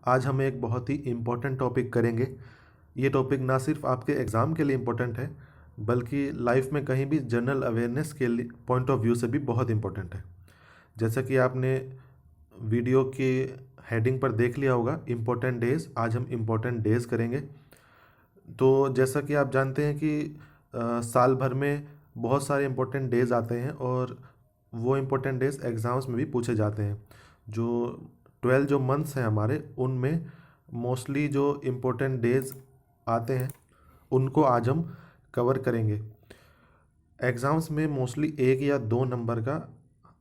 आज हम एक बहुत ही इम्पोर्टेंट टॉपिक करेंगे। ये टॉपिक ना सिर्फ आपके एग्ज़ाम के लिए इम्पोर्टेंट है, बल्कि लाइफ में कहीं भी जनरल अवेयरनेस के लिए पॉइंट ऑफ व्यू से भी बहुत इम्पोर्टेंट है। जैसा कि आपने वीडियो के हेडिंग पर देख लिया होगा, इम्पोर्टेंट डेज़। आज हम इम्पोर्टेंट डेज़ करेंगे। तो जैसा कि आप जानते हैं कि साल भर में बहुत सारे इम्पोर्टेंट डेज़ आते हैं और वो इम्पोर्टेंट डेज़ एग्ज़ाम्स में भी पूछे जाते हैं। जो 12 जो मंथ्स हैं हमारे, उनमें मोस्टली जो इम्पोर्टेंट डेज़ आते हैं उनको आज हम कवर करेंगे। एग्ज़ाम्स में मोस्टली 1 या 2 नंबर का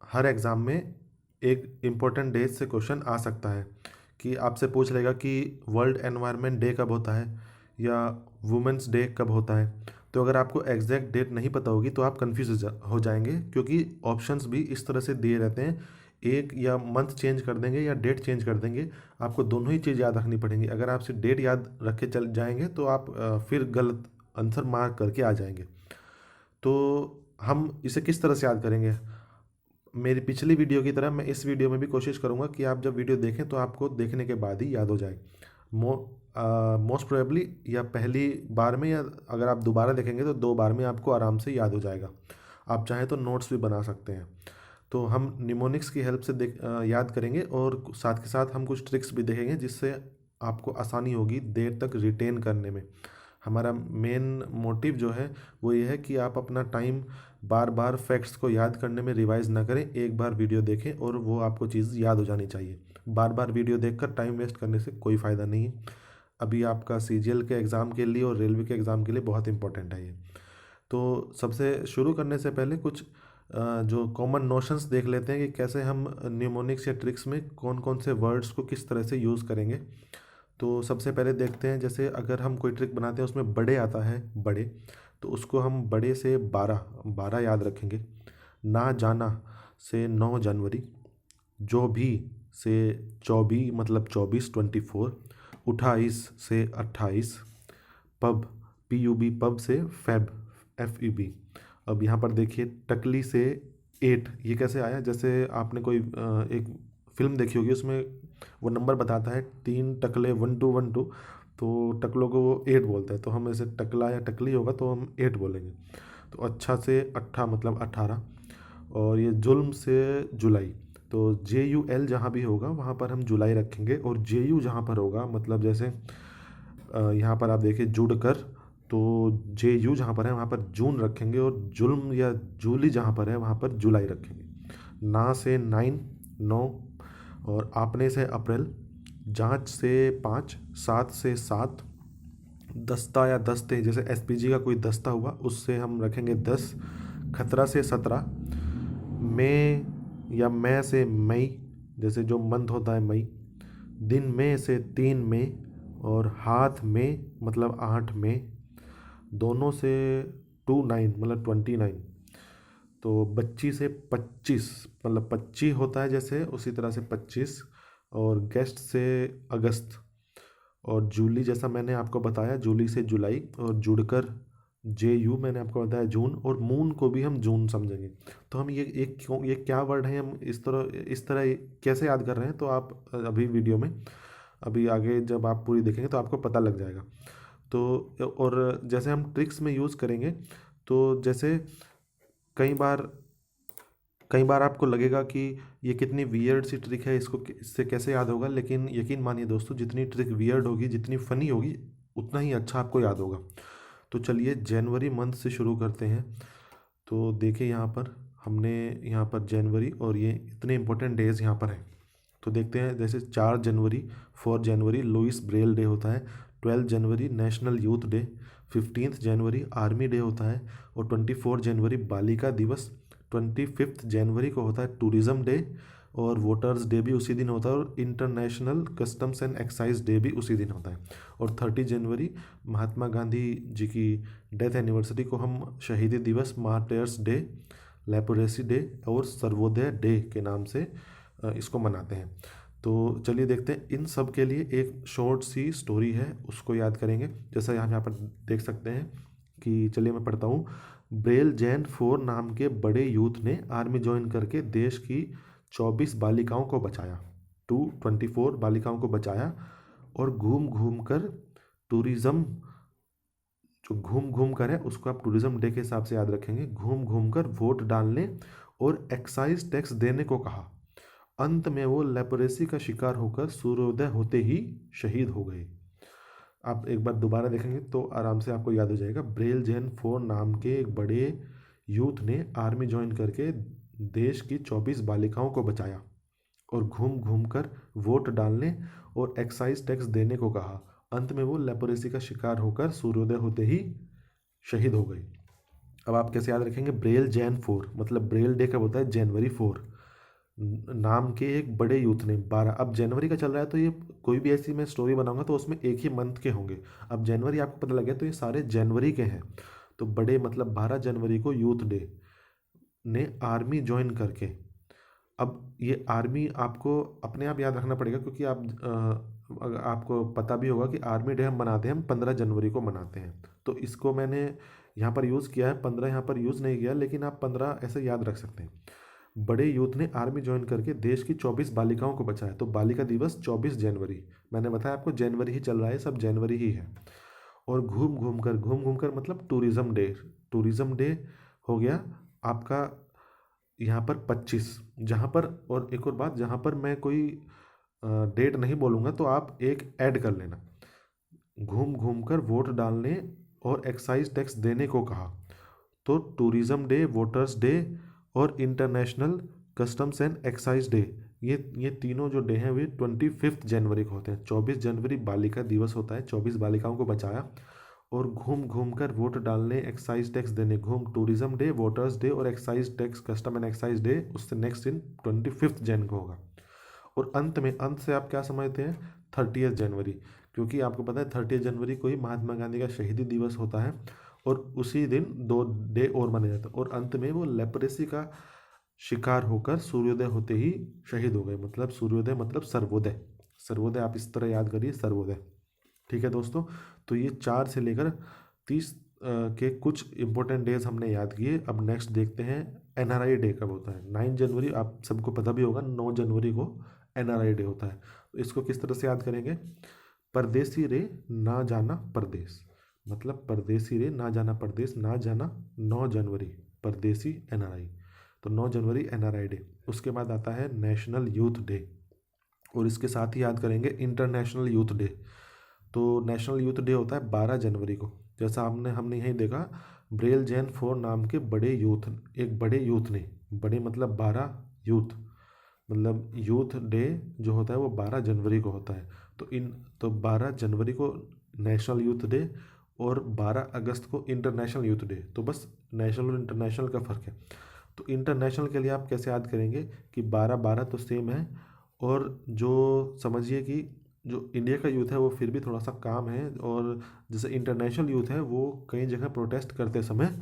हर एग्ज़ाम में एक इम्पोर्टेंट डेज से क्वेश्चन आ सकता है कि आपसे पूछ लेगा कि वर्ल्ड एनवायरनमेंट डे कब होता है या वुमेंस डे कब होता है। तो अगर आपको एग्जैक्ट डेट नहीं पता होगी तो आप कंफ्यूज हो जाएंगे, क्योंकि ऑप्शंस भी इस तरह से दिए रहते हैं। एक या मंथ चेंज कर देंगे या डेट चेंज कर देंगे, आपको दोनों ही चीज़ याद रखनी पड़ेंगी। अगर आप सिर्फ डेट याद रख के चल जाएंगे तो आप फिर गलत आंसर मार्क करके आ जाएंगे। तो हम इसे किस तरह से याद करेंगे? मेरी पिछली वीडियो की तरह मैं इस वीडियो में भी कोशिश करूंगा कि आप जब वीडियो देखें तो आपको देखने के बाद ही याद हो जाए। मोस्ट प्रोबेबली या पहली बार में, या अगर आप दोबारा देखेंगे तो 2 बार में आपको आराम से याद हो जाएगा। आप चाहें तो नोट्स भी बना सकते हैं। तो हम निमोनिक्स की हेल्प से याद करेंगे और साथ के साथ हम कुछ ट्रिक्स भी देखेंगे जिससे आपको आसानी होगी देर तक रिटेन करने में। हमारा मेन मोटिव जो है वो ये है कि आप अपना टाइम बार बार फैक्ट्स को याद करने में रिवाइज ना करें। एक बार वीडियो देखें और वो आपको चीज़ याद हो जानी चाहिए। बार बार वीडियो देखकर टाइम वेस्ट करने से कोई फ़ायदा नहीं है। अभी आपका सीजीएल के एग्ज़ाम के लिए और रेलवे के एग्ज़ाम के लिए बहुत इंपॉर्टेंट है ये। तो सबसे शुरू करने से पहले कुछ जो कॉमन नोशंस देख लेते हैं कि कैसे हम न्यूमोनिक्स या ट्रिक्स में कौन कौन से वर्ड्स को किस तरह से यूज़ करेंगे। तो सबसे पहले देखते हैं, जैसे अगर हम कोई ट्रिक बनाते हैं उसमें बड़े आता है, बड़े, तो उसको हम बड़े से 12 12 याद रखेंगे। ना जाना से 9 जनवरी, जो भी से 24 मतलब 24 24, 28 से 28, पब PUB पब से फेब FEB। अब यहाँ पर देखिए टकली से 8, ये कैसे आया? जैसे आपने कोई एक फिल्म देखी होगी, उसमें वो नंबर बताता है 3 टकले 1212, तो टकलों को वो 8 बोलते हैं। तो हम ऐसे टकला या टकली होगा तो हम 8 बोलेंगे। तो अच्छा से 18 मतलब 18। और ये जुल्म से जुलाई, तो JUL जहाँ भी होगा वहाँ पर हम जुलाई रखेंगे। और JU जहाँ पर होगा, मतलब जैसे यहाँ पर आप देखिए जुड़ कर, तो JU जहाँ पर है वहाँ पर जून रखेंगे। और जुल्म या जूली जहाँ पर है वहाँ पर जुलाई रखेंगे। ना से 9 9, और आपने से अप्रैल, जांच से 5, 7 से 7, दस्ता या दस्ते जैसे SPG का कोई दस्ता हुआ उससे हम रखेंगे 10, खतरा से 17, मई या मैं से मई जैसे जो मंथ होता है मई, दिन में से 3 मई, और हाथ में मतलब 8 मई, दोनों से 29 मतलब 29। तो बच्ची से 25 मतलब 25 होता है जैसे, उसी तरह से 25। और गेस्ट से अगस्त, और जूली जैसा मैंने आपको बताया जूली से जुलाई, और जुड़कर JU मैंने आपको बताया जून, और मून को भी हम जून समझेंगे। तो हम ये क्या वर्ड है, हम इस तरह कैसे याद कर रहे हैं, तो आप अभी वीडियो में अभी आगे जब आप पूरी देखेंगे तो आपको पता लग जाएगा। तो और जैसे हम ट्रिक्स में यूज़ करेंगे, तो जैसे कई बार कई बार आपको लगेगा कि ये कितनी वियर्ड सी ट्रिक है, इससे कैसे याद होगा। लेकिन यकीन मानिए दोस्तों, जितनी ट्रिक वियर्ड होगी, जितनी फ़नी होगी, उतना ही अच्छा आपको याद होगा। तो चलिए जनवरी मंथ से शुरू करते हैं। तो देखिए यहाँ पर हमने यहाँ पर जनवरी और ये इतने इंपॉर्टेंट डेज यहाँ पर हैं। तो देखते हैं, जैसे 4 जनवरी 4 जनवरी लुइस ब्रेल डे होता है। 12 जनवरी नेशनल यूथ डे। 15 जनवरी आर्मी डे होता है। और 24 जनवरी बालिका दिवस। 25 जनवरी को होता है टूरिज़्म डे, और वोटर्स डे भी उसी दिन होता है, और international customs and excise day भी उसी दिन होता है। और 30 जनवरी महात्मा गांधी जी की डेथ एनिवर्सरी को हम शहीदी दिवस, मार्टर्स डे, लेप्रोसी डे और सर्वोदय डे के नाम से इसको मनाते हैं। तो चलिए देखते हैं, इन सब के लिए एक शॉर्ट सी स्टोरी है, उसको याद करेंगे। जैसा यहाँ पर देख सकते हैं कि, चलिए मैं पढ़ता हूँ। ब्रेल जैन 4 नाम के बड़े यूथ ने आर्मी ज्वाइन करके देश की 24 बालिकाओं को बचाया। 24 बालिकाओं को बचाया और घूम घूम कर टूरिज्म, जो घूम घूम कर है उसको आप टूरिज्म डे के हिसाब से याद रखेंगे, घूम घूम कर वोट डालने और एक्साइज टैक्स देने को कहा। अंत में वो लेप्रोसी का शिकार होकर सूर्योदय होते ही शहीद हो गए। आप एक बार दोबारा देखेंगे तो आराम से आपको याद हो जाएगा। ब्रेल जैन फोर नाम के एक बड़े यूथ ने आर्मी ज्वाइन करके देश की 24 बालिकाओं को बचाया और घूम घूम कर वोट डालने और एक्साइज टैक्स देने को कहा। अंत में वो लेप्रोसी का शिकार होकर सूर्योदय होते ही शहीद हो गई। अब आप कैसे याद रखेंगे? ब्रेल जैन फोर, मतलब ब्रेल डे कब होता है? जनवरी 4 नाम के एक बड़े यूथ ने 12, अब जनवरी का चल रहा है तो ये कोई भी ऐसी मैं स्टोरी बनाऊंगा तो उसमें एक ही मंथ के होंगे। अब जनवरी आपको पता लगे तो ये सारे जनवरी के हैं। तो बड़े मतलब 12 जनवरी को यूथ डे ने आर्मी ज्वाइन करके, अब ये आर्मी आपको अपने आप याद रखना पड़ेगा क्योंकि अगर आपको पता भी होगा कि आर्मी डे हम मनाते हैं, हम 15 जनवरी को मनाते हैं। तो इसको मैंने यहाँ पर यूज़ किया है, 15 यहाँ पर यूज़ नहीं किया, लेकिन आप 15 ऐसे याद रख सकते हैं। बड़े यूथ ने आर्मी ज्वाइन करके देश की 24 बालिकाओं को बचाया। तो बालिका दिवस 24 जनवरी, मैंने बताया आपको जनवरी ही चल रहा है, सब जनवरी ही है। और घूम घूम कर मतलब टूरिज्म डे, टूरिज्म डे हो गया आपका यहाँ पर 25, जहाँ पर, और एक और बात, जहाँ पर मैं कोई डेट नहीं बोलूँगा तो आप एक ऐड कर लेना। घूम घूम कर वोट डालने और एक्साइज टैक्स देने को कहा। तो टूरिज्म डे, वोटर्स डे और international customs and excise day, ये तीनों जो डे हैं वे 25 जनवरी को होते हैं। 24 जनवरी बालिका दिवस होता है, 24 बालिकाओं को बचाया और घूम घूम कर वोट डालने, एक्साइज टैक्स देने, घूम टूरिज्म डे, वोटर्स डे और excise tax custom and excise day उससे नेक्स्ट दिन 25 जन को होगा। और अंत में, अंत से आप क्या समझते हैं? 30 जनवरी, क्योंकि आपको पता है 30 जनवरी को ही महात्मा गांधी का शहीदी दिवस होता है और उसी दिन 2 डे और मनाया जाता है। और अंत में वो लेप्रेसी का शिकार होकर सूर्योदय होते ही शहीद हो गए। मतलब सूर्योदय मतलब सर्वोदय, सर्वोदय आप इस तरह याद करिए, सर्वोदय। ठीक है दोस्तों, तो ये 4 से लेकर 30 के कुछ इंपॉर्टेंट डेज हमने याद किए। अब नेक्स्ट देखते हैं एनआरआई डे कब होता है। 9 जनवरी आप सबको पता भी होगा, 9 जनवरी को एनआरआई डे होता है। तो इसको किस तरह से याद करेंगे? परदेसी रे ना जाना परदेश, मतलब परदेसी रे ना जाना परदेश, ना जाना 9 जनवरी, परदेसी एनआरआई। तो 9 जनवरी एनआरआई डे। उसके बाद आता है नेशनल यूथ डे और इसके साथ ही याद करेंगे इंटरनेशनल यूथ डे। तो नेशनल यूथ डे होता है 12 जनवरी को। जैसा हमने यहीं देखा, ब्रेल जैन फोर नाम के बड़े यूथ, एक बड़े यूथ ने, बड़े मतलब 12 यूथ, मतलब यूथ डे जो होता है वो 12 जनवरी को होता है। तो 12 जनवरी को नेशनल यूथ डे और 12 अगस्त को इंटरनेशनल यूथ डे। तो बस नेशनल और इंटरनेशनल का फ़र्क है। तो इंटरनेशनल के लिए आप कैसे याद करेंगे कि 12-12 तो सेम है, और जो समझिए कि जो इंडिया का यूथ है वो फिर भी थोड़ा सा काम है, और जैसे इंटरनेशनल यूथ है वो कई जगह प्रोटेस्ट करते समय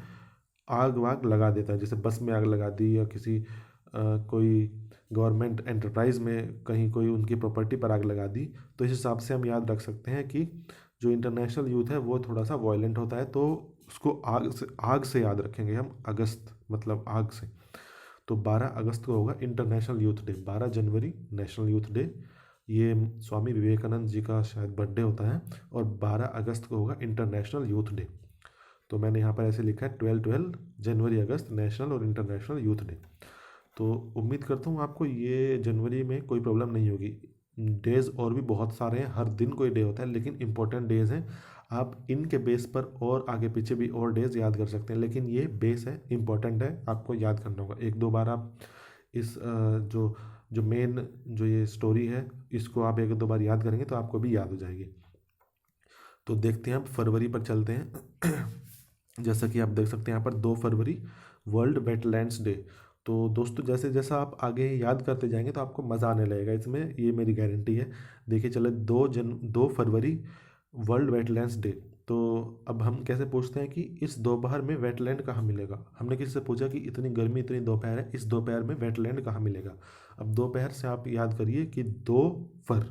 आग वाग लगा देता है, जैसे बस में आग लगा दी या किसी कोई गवर्नमेंट एंटरप्राइज में कहीं कोई उनकी प्रॉपर्टी पर आग लगा दी। तो इस हिसाब से हम याद रख सकते हैं कि जो इंटरनेशनल यूथ है वो थोड़ा सा वायलेंट होता है, तो उसको आग से याद रखेंगे हम, अगस्त मतलब आग से। तो 12 अगस्त को होगा इंटरनेशनल यूथ डे। 12 जनवरी नेशनल यूथ डे, ये स्वामी विवेकानंद जी का शायद बर्थडे होता है, और 12 अगस्त को होगा इंटरनेशनल यूथ डे। तो मैंने यहाँ पर ऐसे लिखा है 12 जनवरी अगस्त नेशनल और इंटरनेशनल यूथ डे। तो उम्मीद करता हूँ आपको ये जनवरी में कोई प्रॉब्लम नहीं होगी। डेज़ और भी बहुत सारे हैं, हर दिन कोई डे होता है, लेकिन इंपॉर्टेंट डेज़ हैं। आप इनके बेस पर और आगे पीछे भी और डेज़ याद कर सकते हैं, लेकिन ये बेस है, इंपॉर्टेंट है, आपको याद करना होगा। एक दो बार आप इस जो जो मेन जो ये स्टोरी है इसको आप एक दो बार याद करेंगे तो आपको भी याद हो जाएगी। तो देखते हैं, अब फरवरी पर चलते हैं। जैसा कि आप देख सकते हैं यहाँ पर 2 फरवरी वर्ल्ड वेटलैंड्स डे। तो दोस्तों जैसे जैसा आप आगे याद करते जाएंगे तो आपको मज़ा आने लगेगा इसमें, ये मेरी गारंटी है। देखिए चले 2 फरवरी वर्ल्ड वेटलैंड्स डे। तो अब हम कैसे पूछते हैं कि इस दोपहर में वेटलैंड कहाँ मिलेगा? हमने किसी से पूछा कि इतनी गर्मी इतनी दोपहर है, इस दोपहर में वेटलैंड कहाँ मिलेगा? अब दोपहर से आप याद करिए कि 2 फर,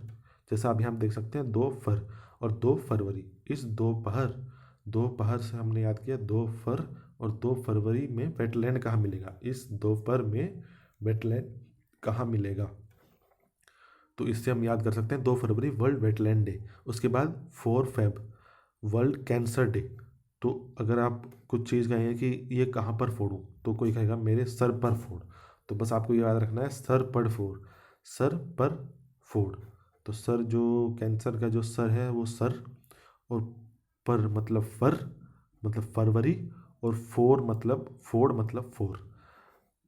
जैसा आप यहाँ देख सकते हैं 2 फर और 2 फरवरी। इस दोपहर से हमने याद किया 2 फर और 2 फरवरी में वेटलैंड कहाँ मिलेगा? इस दोपहर में वेटलैंड कहाँ मिलेगा? तो इससे हम याद कर सकते हैं 2 फरवरी वर्ल्ड वेटलैंड डे। उसके बाद 4 फेब वर्ल्ड कैंसर डे। तो अगर आप कुछ चीज़ कहेंगे कि ये कहाँ पर फोड़ूं, तो कोई कहेगा मेरे सर पर फोड़। तो बस आपको याद रखना है सर पर फोड़, सर पर फोड़। तो सर जो कैंसर का जो सर है वो सर, और पर मतलब फर मतलब फरवरी, और फोड़ मतलब फोर।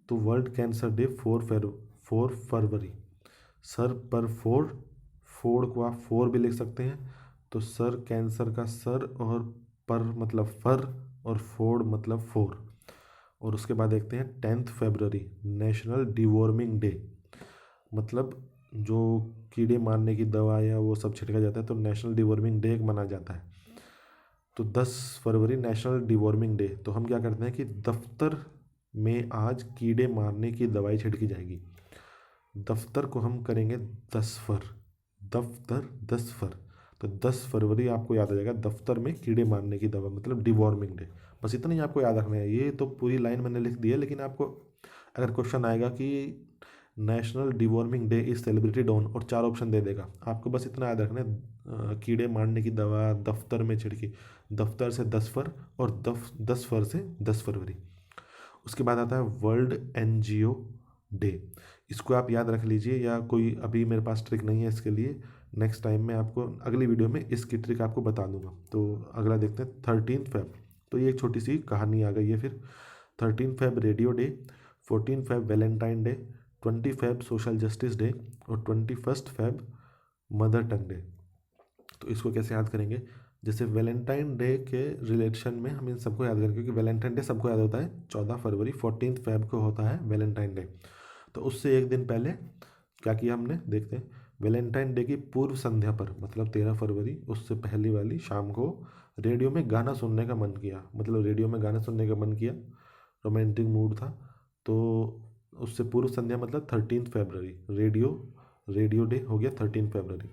तो वर्ल्ड कैंसर डे 4 फरवरी। सर पर फोड़, फोड़ को आप फोर भी लिख सकते हैं। तो सर कैंसर का सर, और पर मतलब फर, और फोड़ मतलब फोर। और उसके बाद देखते हैं 10 फरवरी नेशनल डिवॉर्मिंग डे। मतलब जो कीड़े मारने की दवा या वो सब छिड़का जाता है, तो नेशनल डिवॉर्मिंग डे मनाया जाता है। तो 10 फरवरी नेशनल डिवॉर्मिंग डे। तो हम क्या करते हैं कि दफ्तर में आज कीड़े मारने की दवाई छिड़की जाएगी। दफ्तर को हम करेंगे 10 फर, दफ्तर 10 फर। तो 10 फरवरी आपको याद आ जाएगा दफ्तर में कीड़े मारने की दवा मतलब डिवॉर्मिंग डे। बस इतना ही आपको याद रखना है। ये तो पूरी लाइन मैंने लिख दी है, लेकिन आपको अगर क्वेश्चन आएगा कि national deworming day is celebrated on, और 4 ऑप्शन दे देगा, आपको बस इतना याद रखना है कीड़े मारने की दवा दफ्तर में छिड़की, दफ्तर से 10 फर, और 10 फर से 10 फरवरी। उसके बाद आता है वर्ल्ड एनजीओ डे। इसको आप याद रख लीजिए, या कोई अभी मेरे पास ट्रिक नहीं है इसके लिए, नेक्स्ट टाइम मैं आपको अगली वीडियो में इसकी ट्रिक आपको बता दूंगा। तो अगला देखते हैं 13 फेब। तो ये एक छोटी सी कहानी आ गई है फिर। 13 Feb radio day, 14 Feb Valentine day, 20 Feb social justice day, और 21 फेब मदर टंग डे। तो इसको कैसे याद करेंगे? जैसे वैलेंटाइन डे के रिलेशन में हम इन सबको याद करेंगे, क्योंकि वैलेंटाइन डे सबको याद होता है 14 फरवरी, 14 फेब को होता है वैलेंटाइन डे। तो उससे एक दिन पहले क्या किया हमने, देखते हैं। वैलेंटाइन डे की पूर्व संध्या पर मतलब 13 फरवरी, उससे पहली वाली शाम को रेडियो में गाना सुनने का मन किया। मतलब रेडियो में गाना सुनने का मन किया, रोमांटिक मूड था। तो उससे पूर्व संध्या मतलब 13 फरवरी, रेडियो रेडियो डे हो गया 13 फरवरी।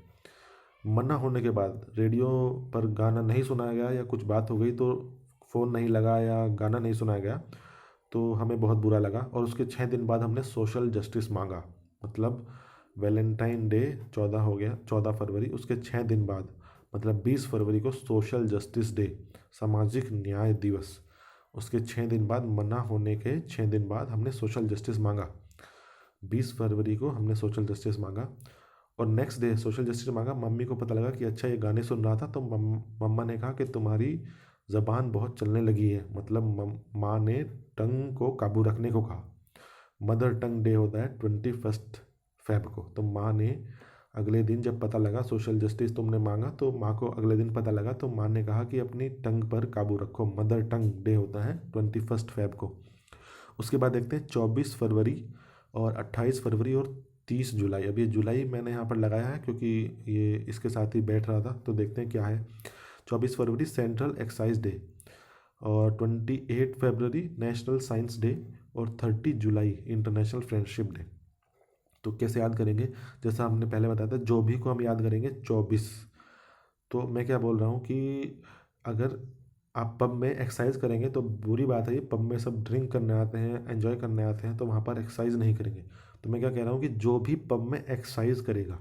मना होने के बाद रेडियो पर गाना नहीं सुनाया गया, या कुछ बात हो गई तो फ़ोन नहीं लगा या गाना नहीं सुनाया गया, तो हमें बहुत बुरा लगा। और उसके 6 दिन बाद हमने सोशल जस्टिस मांगा। मतलब वैलेंटाइन डे 14 हो गया, 14 फरवरी, उसके 6 दिन बाद मतलब 20 फरवरी को सोशल जस्टिस डे, सामाजिक न्याय दिवस। उसके 6 दिन बाद, मना होने के 6 दिन बाद हमने सोशल जस्टिस मांगा। 20 फरवरी को हमने सोशल जस्टिस मांगा, और नेक्स्ट डे सोशल जस्टिस मांगा। मम्मी को पता लगा कि अच्छा ये गाने सुन रहा था, तो मम्मा ने कहा कि तुम्हारी ज़बान बहुत चलने लगी है। मतलब माँ ने टंग को काबू रखने को कहा। मदर टंग डे होता है 21 फेब को। तो माँ ने अगले दिन जब पता लगा सोशल जस्टिस तुमने मांगा, तो माँ को अगले दिन पता लगा, तो माँ ने कहा कि अपनी टंग पर काबू रखो। मदर टंग डे होता है 21 फेब को। उसके बाद देखते हैं 24 फरवरी, और 28 फरवरी, और 30 जुलाई। अब ये जुलाई मैंने यहाँ पर लगाया है क्योंकि ये इसके साथ ही बैठ रहा था। तो देखते हैं क्या है। 24 फरवरी सेंट्रल एक्साइज डे, और 28 फरवरी नेशनल साइंस डे, और 30 जुलाई इंटरनेशनल फ्रेंडशिप डे। तो कैसे याद करेंगे? जैसा हमने पहले बताया था, जो भी को हम याद करेंगे 24। तो मैं क्या बोल रहा हूँ कि अगर आप पब में एक्सरसाइज करेंगे तो बुरी बात है, ये पब में सब ड्रिंक करने आते हैं, एंजॉय करने आते हैं, तो वहाँ पर एक्सरसाइज नहीं करेंगे। तो मैं क्या कह रहा हूँ कि जो भी पब में एक्सरसाइज करेगा,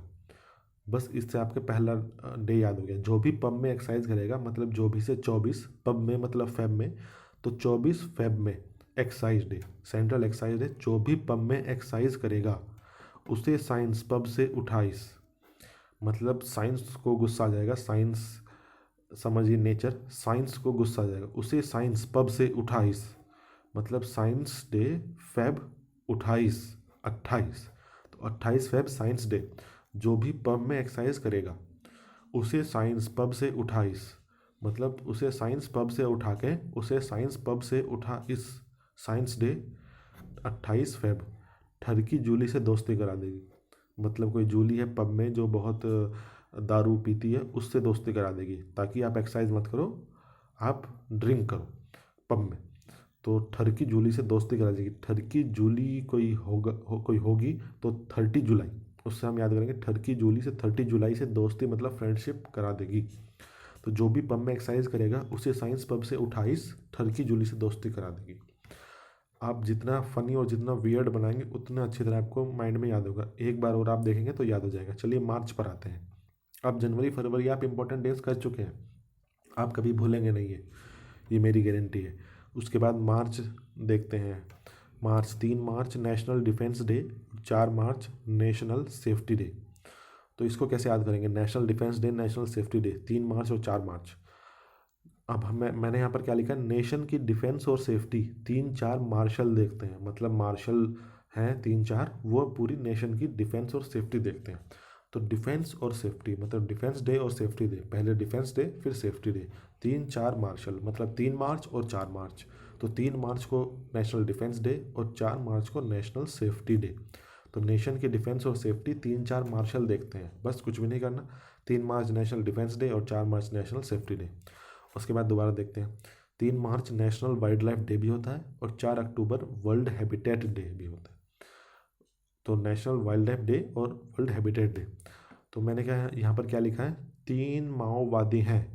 बस इससे आपके पहला डे याद हो गया। जो भी पब में एक्सरसाइज करेगा, मतलब जो भी से 24, पब में मतलब फेब में, तो 24 फेब में exercise day, central exercise day. जो भी पब में एक्सरसाइज करेगा उसे साइंस पब से 28, मतलब साइंस को गुस्सा आ जाएगा, साइंस समझिए नेचर, साइंस को गुस्सा आ जाएगा, उसे साइंस पब से 28, मतलब साइंस डे फेब 28, 28। तो 28 फेब साइंस डे। जो भी पब में एक्सरसाइज करेगा उसे साइंस पब से 28, मतलब उसे साइंस पब से उठा के, उसे साइंस पब से उठा इस साइंस डे 28 फेब ठरकी जूली से दोस्ती करा देगी। मतलब कोई जूली है पब में जो बहुत दारू पीती है, उससे दोस्ती करा देगी, ताकि आप एक्सरसाइज मत करो, आप ड्रिंक करो पब में। तो ठरकी जूली से दोस्ती करा देगी। ठरकी जूली कोई होगा कोई होगी तो 30 जुलाई, उससे हम याद करेंगे ठरकी जूली से 30 जुलाई से दोस्ती मतलब फ्रेंडशिप करा देगी। तो जो भी पब में एक्सरसाइज करेगा उसे साइंस पब से 28 ठरकी जूली से दोस्ती करा देगी। आप जितना फ़नी और जितना वियर्ड बनाएंगे उतना अच्छी तरह आपको माइंड में याद होगा, एक बार और आप देखेंगे तो याद हो जाएगा। चलिए मार्च पर आते हैं। अब जनवरी फरवरी आप इंपॉर्टेंट डेज कर चुके हैं, आप कभी भूलेंगे नहीं है, ये मेरी गारंटी है। उसके बाद मार्च देखते हैं। मार्च 3 मार्च नेशनल डिफेंस डे, 4 मार्च नेशनल सेफ्टी डे। तो इसको कैसे याद करेंगे, national defence day, national safety day, 3 मार्च और 4 मार्च। अब मैंने यहाँ पर क्या लिखा है, नेशन की डिफेंस और सेफ्टी, 3 4 मार्शल देखते हैं, मतलब मार्शल हैं 3 4, वो पूरी नेशन की डिफेंस और सेफ्टी देखते हैं। तो डिफेंस और सेफ्टी मतलब डिफेंस डे और सेफ्टी डे, पहले डिफेंस डे फिर सेफ्टी डे, 3 4 मार्शल मतलब 3 मार्च और 4 मार्च। तो 3 मार्च को नेशनल डिफेंस डे और 4 मार्च को नेशनल सेफ्टी डे। तो नेशन की डिफेंस और सेफ्टी 3 4 मार्शल देखते हैं, बस कुछ भी नहीं करना। 3 मार्च नेशनल डिफेंस डे और 4 मार्च नेशनल सेफ्टी डे। उसके बाद दोबारा देखते हैं, 3 मार्च नेशनल वाइल्ड लाइफ डे भी होता है और 4 अक्टूबर वर्ल्ड हैबिटेट डे भी होता है। तो नेशनल वाइल्ड लाइफ डे और वर्ल्ड हैबिटेट डे। तो मैंने क्या यहाँ पर क्या लिखा है, 3 माओवादी हैं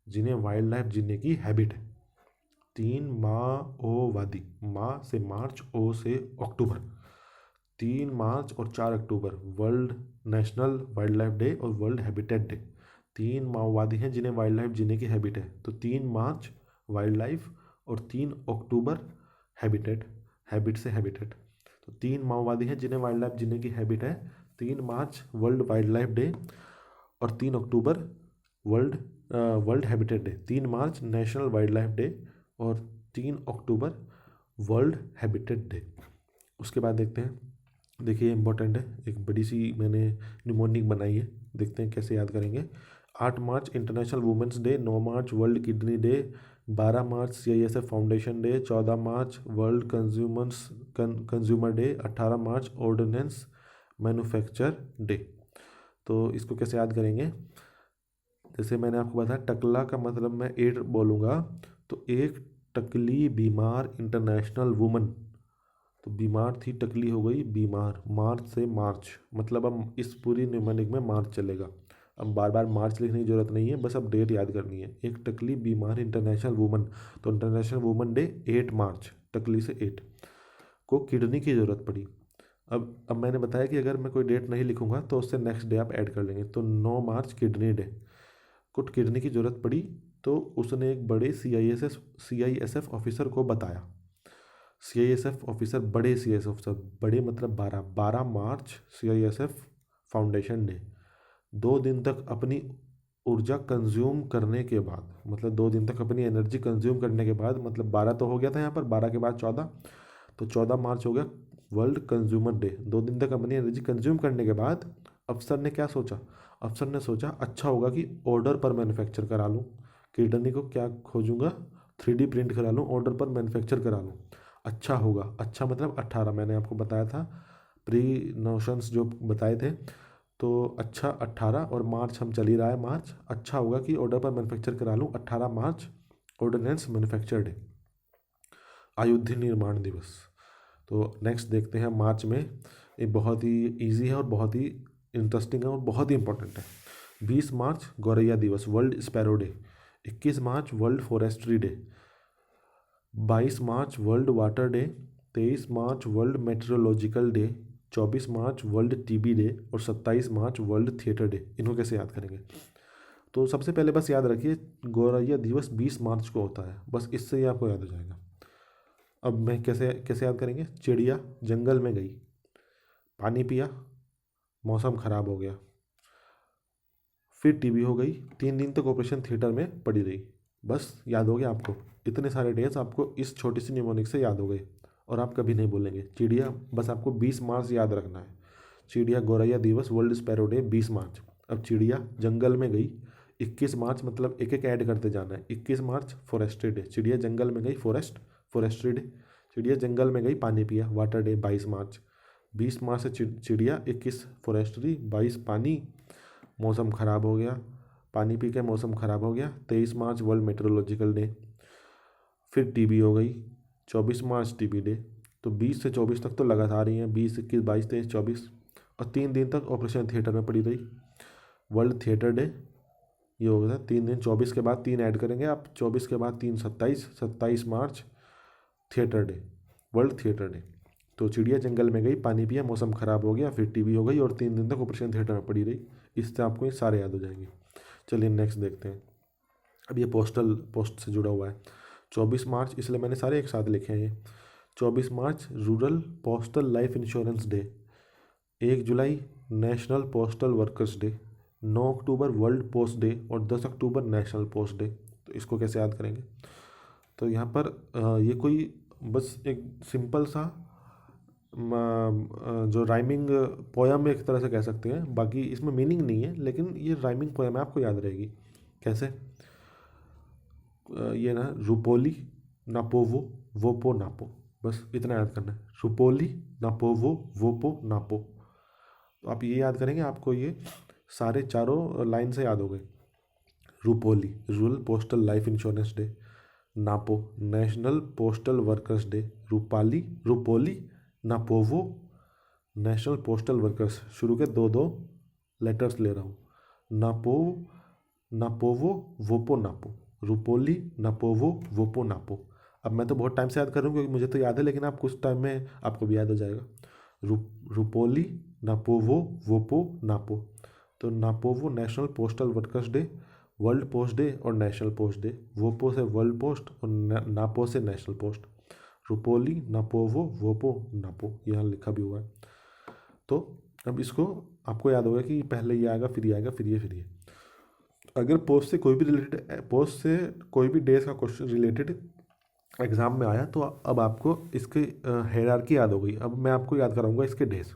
जिन्हें वाइल्ड लाइफ जीने की हैबिट है। 3 माओवादी, माँ से मार्च, ओ से अक्टूबर। 3 मार्च और 4 अक्टूबर world national wildlife day और वर्ल्ड हैबिटेट डे। 3 माओवादी हैं जिन्हें वाइल्ड लाइफ जीने की हैबिट है, तो 3 मार्च वाइल्ड लाइफ और 3 अक्टूबर हैबिटेट, हैबिट से हैबिटेट। तो 3 माओवादी हैं जिन्हें वाइल्ड लाइफ जीने की हैबिट है, 3 मार्च वर्ल्ड वाइल्ड लाइफ डे और 3 October world world habitat day. 3 मार्च नेशनल वाइल्ड लाइफ डे और 3 अक्टूबर वर्ल्ड हैबिटेट डे। उसके बाद देखते हैं, देखिए इंपॉर्टेंट है, एक बड़ी सी मैंने निमोनिक बनाई है, देखते हैं कैसे याद करेंगे। 8 मार्च इंटरनेशनल वुमेंस डे, 9 मार्च वर्ल्ड किडनी डे, 12 मार्च CISF फाउंडेशन डे, 14 मार्च वर्ल्ड कंज्यूमर डे, 18 मार्च ऑर्डिनेंस मैन्युफैक्चर डे। तो इसको कैसे याद करेंगे, जैसे मैंने आपको बताया टकला का मतलब मैं 8 बोलूँगा, तो एक टकली बीमार इंटरनेशनल वुमन, तो बीमार थी टकली हो गई बीमार, मार्च से मार्च, मतलब अब इस पूरी न्यूमोनिक में मार्च चलेगा। अब बार बार मार्च लिखने की जरूरत नहीं है, बस अब डेट याद करनी है। एक टकली बीमार इंटरनेशनल वुमन, तो इंटरनेशनल वुमन डे 8 मार्च, टकली से 8 को किडनी की ज़रूरत पड़ी। अब मैंने बताया कि अगर मैं कोई डेट नहीं लिखूंगा तो उससे नेक्स्ट डे आप ऐड कर लेंगे, तो 9 मार्च किडनी डे को किडनी की ज़रूरत पड़ी, तो उसने एक बड़े CISF ऑफिसर को बताया। CISF ऑफिसर, बड़े CISF ऑफिसर, बड़े मतलब 12 मार्च CISF फाउंडेशन डे। 2 दिन तक अपनी ऊर्जा कंज्यूम करने के बाद, मतलब 2 दिन तक अपनी एनर्जी कंज्यूम करने के बाद, मतलब 12 तो हो गया था यहाँ पर, 12 के बाद 14, तो 14 मार्च हो गया वर्ल्ड कंज्यूमर डे। 2 दिन तक अपनी एनर्जी कंज्यूम करने के बाद अफसर ने क्या सोचा, अफसर ने सोचा अच्छा होगा कि ऑर्डर पर मैन्युफैक्चर करा लूँ, किडनी को क्या खोजूंगा, 3D प्रिंट करा लूँ, ऑर्डर पर मैन्युफैक्चर करा लूँ। अच्छा होगा, अच्छा मतलब 18, मैंने आपको बताया था प्री नोशंस जो बताए थे, तो अच्छा 18 और मार्च हम चल ही रहा है मार्च, अच्छा होगा कि ऑर्डर पर मैन्युफैक्चर करा लूँ, 18 मार्च ऑर्डिनेंस मैन्युफैक्चर डे, अयोध्या निर्माण दिवस। तो नेक्स्ट देखते हैं मार्च में, ये बहुत ही इजी है और बहुत ही इंटरेस्टिंग है और बहुत ही इंपॉर्टेंट है। 20 मार्च गौरैया दिवस, वर्ल्ड स्पैरो डे। 21 मार्च वर्ल्ड फॉरेस्ट्री डे। 22 मार्च वर्ल्ड वाटर डे। 23 मार्च वर्ल्ड मेट्रोलॉजिकल डे। 24 मार्च वर्ल्ड TB डे और 27 मार्च वर्ल्ड थिएटर डे। इनको कैसे याद करेंगे, तो सबसे पहले बस याद रखिए गौरैया दिवस 20 मार्च को होता है, बस इससे ही आपको याद हो जाएगा। अब मैं कैसे कैसे याद करेंगे, चिड़िया जंगल में गई, पानी पिया, मौसम खराब हो गया, फिर TB हो गई, 3 दिन तक ऑपरेशन थिएटर में पड़ी रही। बस याद हो गया आपको, इतने सारे डेज आपको इस छोटी सी निमोनिक से याद हो गए और आप कभी नहीं भूलेंगे। चिड़िया बस आपको 20 मार्च याद रखना है, चिड़िया गौरैया दिवस वर्ल्ड स्पैरो डे 20 मार्च। अब चिड़िया जंगल में गई 21 मार्च, मतलब एक एक ऐड करते जाना है। 21 मार्च फॉरेस्ट्री डे, चिड़िया जंगल में गई, फॉरेस्ट्री डे। चिड़िया जंगल में गई, पानी पिया, वाटर डे 22 मार्च। 20 मार्च से चिड़िया, 21 फॉरेस्ट्री, 22 पानी, मौसम ख़राब हो गया, पानी पी के मौसम ख़राब हो गया। 23 मार्च वर्ल्ड मेट्रोलॉजिकल डे, फिर TB हो गई, 24 मार्च TB डे। तो 20 से 24 तक तो लगातार ही हैं, 20 21 22 23 24, और 3 दिन तक ऑपरेशन थिएटर में पड़ी रही, वर्ल्ड थिएटर डे। ये हो गया 3 दिन, 24 के बाद 3 ऐड करेंगे आप, 24 के बाद 3 27, 27 मार्च theatre day. World theatre day. तो चिड़िया जंगल में गई, पानी पिया, मौसम ख़राब हो गया, फिर टीवी हो गई और 3 दिन तक ऑपरेशन थिएटर में पड़ी रही। इससे आपको ये सारे याद हो जाएंगे। चलिए नेक्स्ट देखते हैं। अब ये पोस्ट से जुड़ा हुआ है। 24 मार्च, इसलिए मैंने सारे एक साथ लिखे हैं ये। 24 मार्च rural postal life insurance day. 1 जुलाई नेशनल पोस्टल वर्कर्स डे। 9 अक्टूबर वर्ल्ड पोस्ट डे और 10 अक्टूबर नेशनल पोस्ट डे। तो इसको कैसे याद करेंगे? तो यहाँ पर ये कोई बस एक सिंपल सा जो राइमिंग पोयम एक तरह से कह सकते हैं, बाकी इसमें मीनिंग नहीं है, लेकिन ये राइमिंग पोयम है, आपको याद रहेगी। कैसे? ये ना, रुपोली नापोवो वोपो नापो, बस इतना याद करना है। रुपोली नापोवो वोपो नापो। तो आप ये याद करेंगे, आपको ये सारे चारों लाइन से याद हो गए। रुपोली rural postal life insurance day. नापो नेशनल पोस्टल वर्कर्स डे। रुपोली नापोवो नेशनल पोस्टल वर्कर्स। शुरू के दो लेटर्स ले रहा हूँ। नापोवो वोपो नापो। रुपोली नापोवो वोपो नापो। अब मैं तो बहुत टाइम से याद कर रहा हूँ क्योंकि मुझे तो याद है, लेकिन आप कुछ टाइम में आपको भी याद हो जाएगा। रुपोली नापोवो वोपो नापो। तो नापोवो national postal workers day, world post day और नेशनल पोस्ट डे। वोपो से वर्ल्ड पोस्ट और नापो से नेशनल पोस्ट। रुपोली नापोवो वोपो नापो, यहाँ लिखा भी हुआ है। तो अब इसको आपको याद होगा कि पहले ये आएगा, फिर ये आएगा, फिर ये। अगर पोस्ट से कोई भी डेज का क्वेश्चन रिलेटेड एग्जाम में आया तो अब आपको इसके हायरार्की याद हो गई। अब मैं आपको याद कराऊंगा इसके डेज।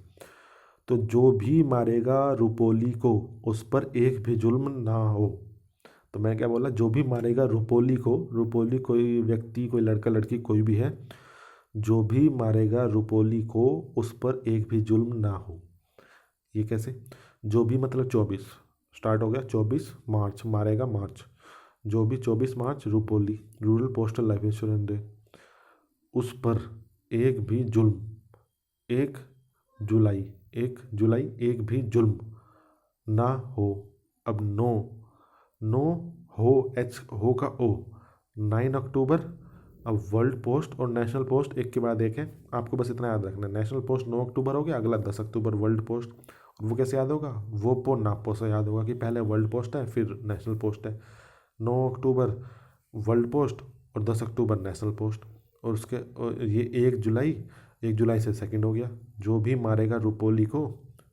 तो जो भी मारेगा रुपोली को उस पर एक भी जुल्म ना हो। तो मैं क्या बोला? जो भी मारेगा रुपोली को, रुपोली कोई व्यक्ति, कोई लड़का लड़की कोई भी है, जो भी मारेगा रुपोली को उस पर एक भी जुल्म ना हो। ये कैसे? जो भी मतलब 24 स्टार्ट हो गया, 24 मार्च मारेगा मार्च। जो भी 24 मार्च रुपोली rural postal life insurance day, उस पर एक भी जुल्म, 1 जुलाई एक भी जुल्म ना हो। अब नो हो, एच हो का ओ। 9 अक्टूबर। अब वर्ल्ड पोस्ट और नेशनल पोस्ट एक के बाद एक है, आपको बस इतना याद रखना है। नेशनल पोस्ट 9 अक्टूबर हो गया, अगला 10 अक्टूबर वर्ल्ड पोस्ट। वो कैसे याद होगा? वो पो नापो से याद होगा कि पहले वर्ल्ड पोस्ट है फिर नेशनल पोस्ट है। 9 अक्टूबर वर्ल्ड पोस्ट और 10 अक्टूबर नेशनल पोस्ट। और ये 1 जुलाई से सेकंड हो गया। जो भी मारेगा रुपोली को,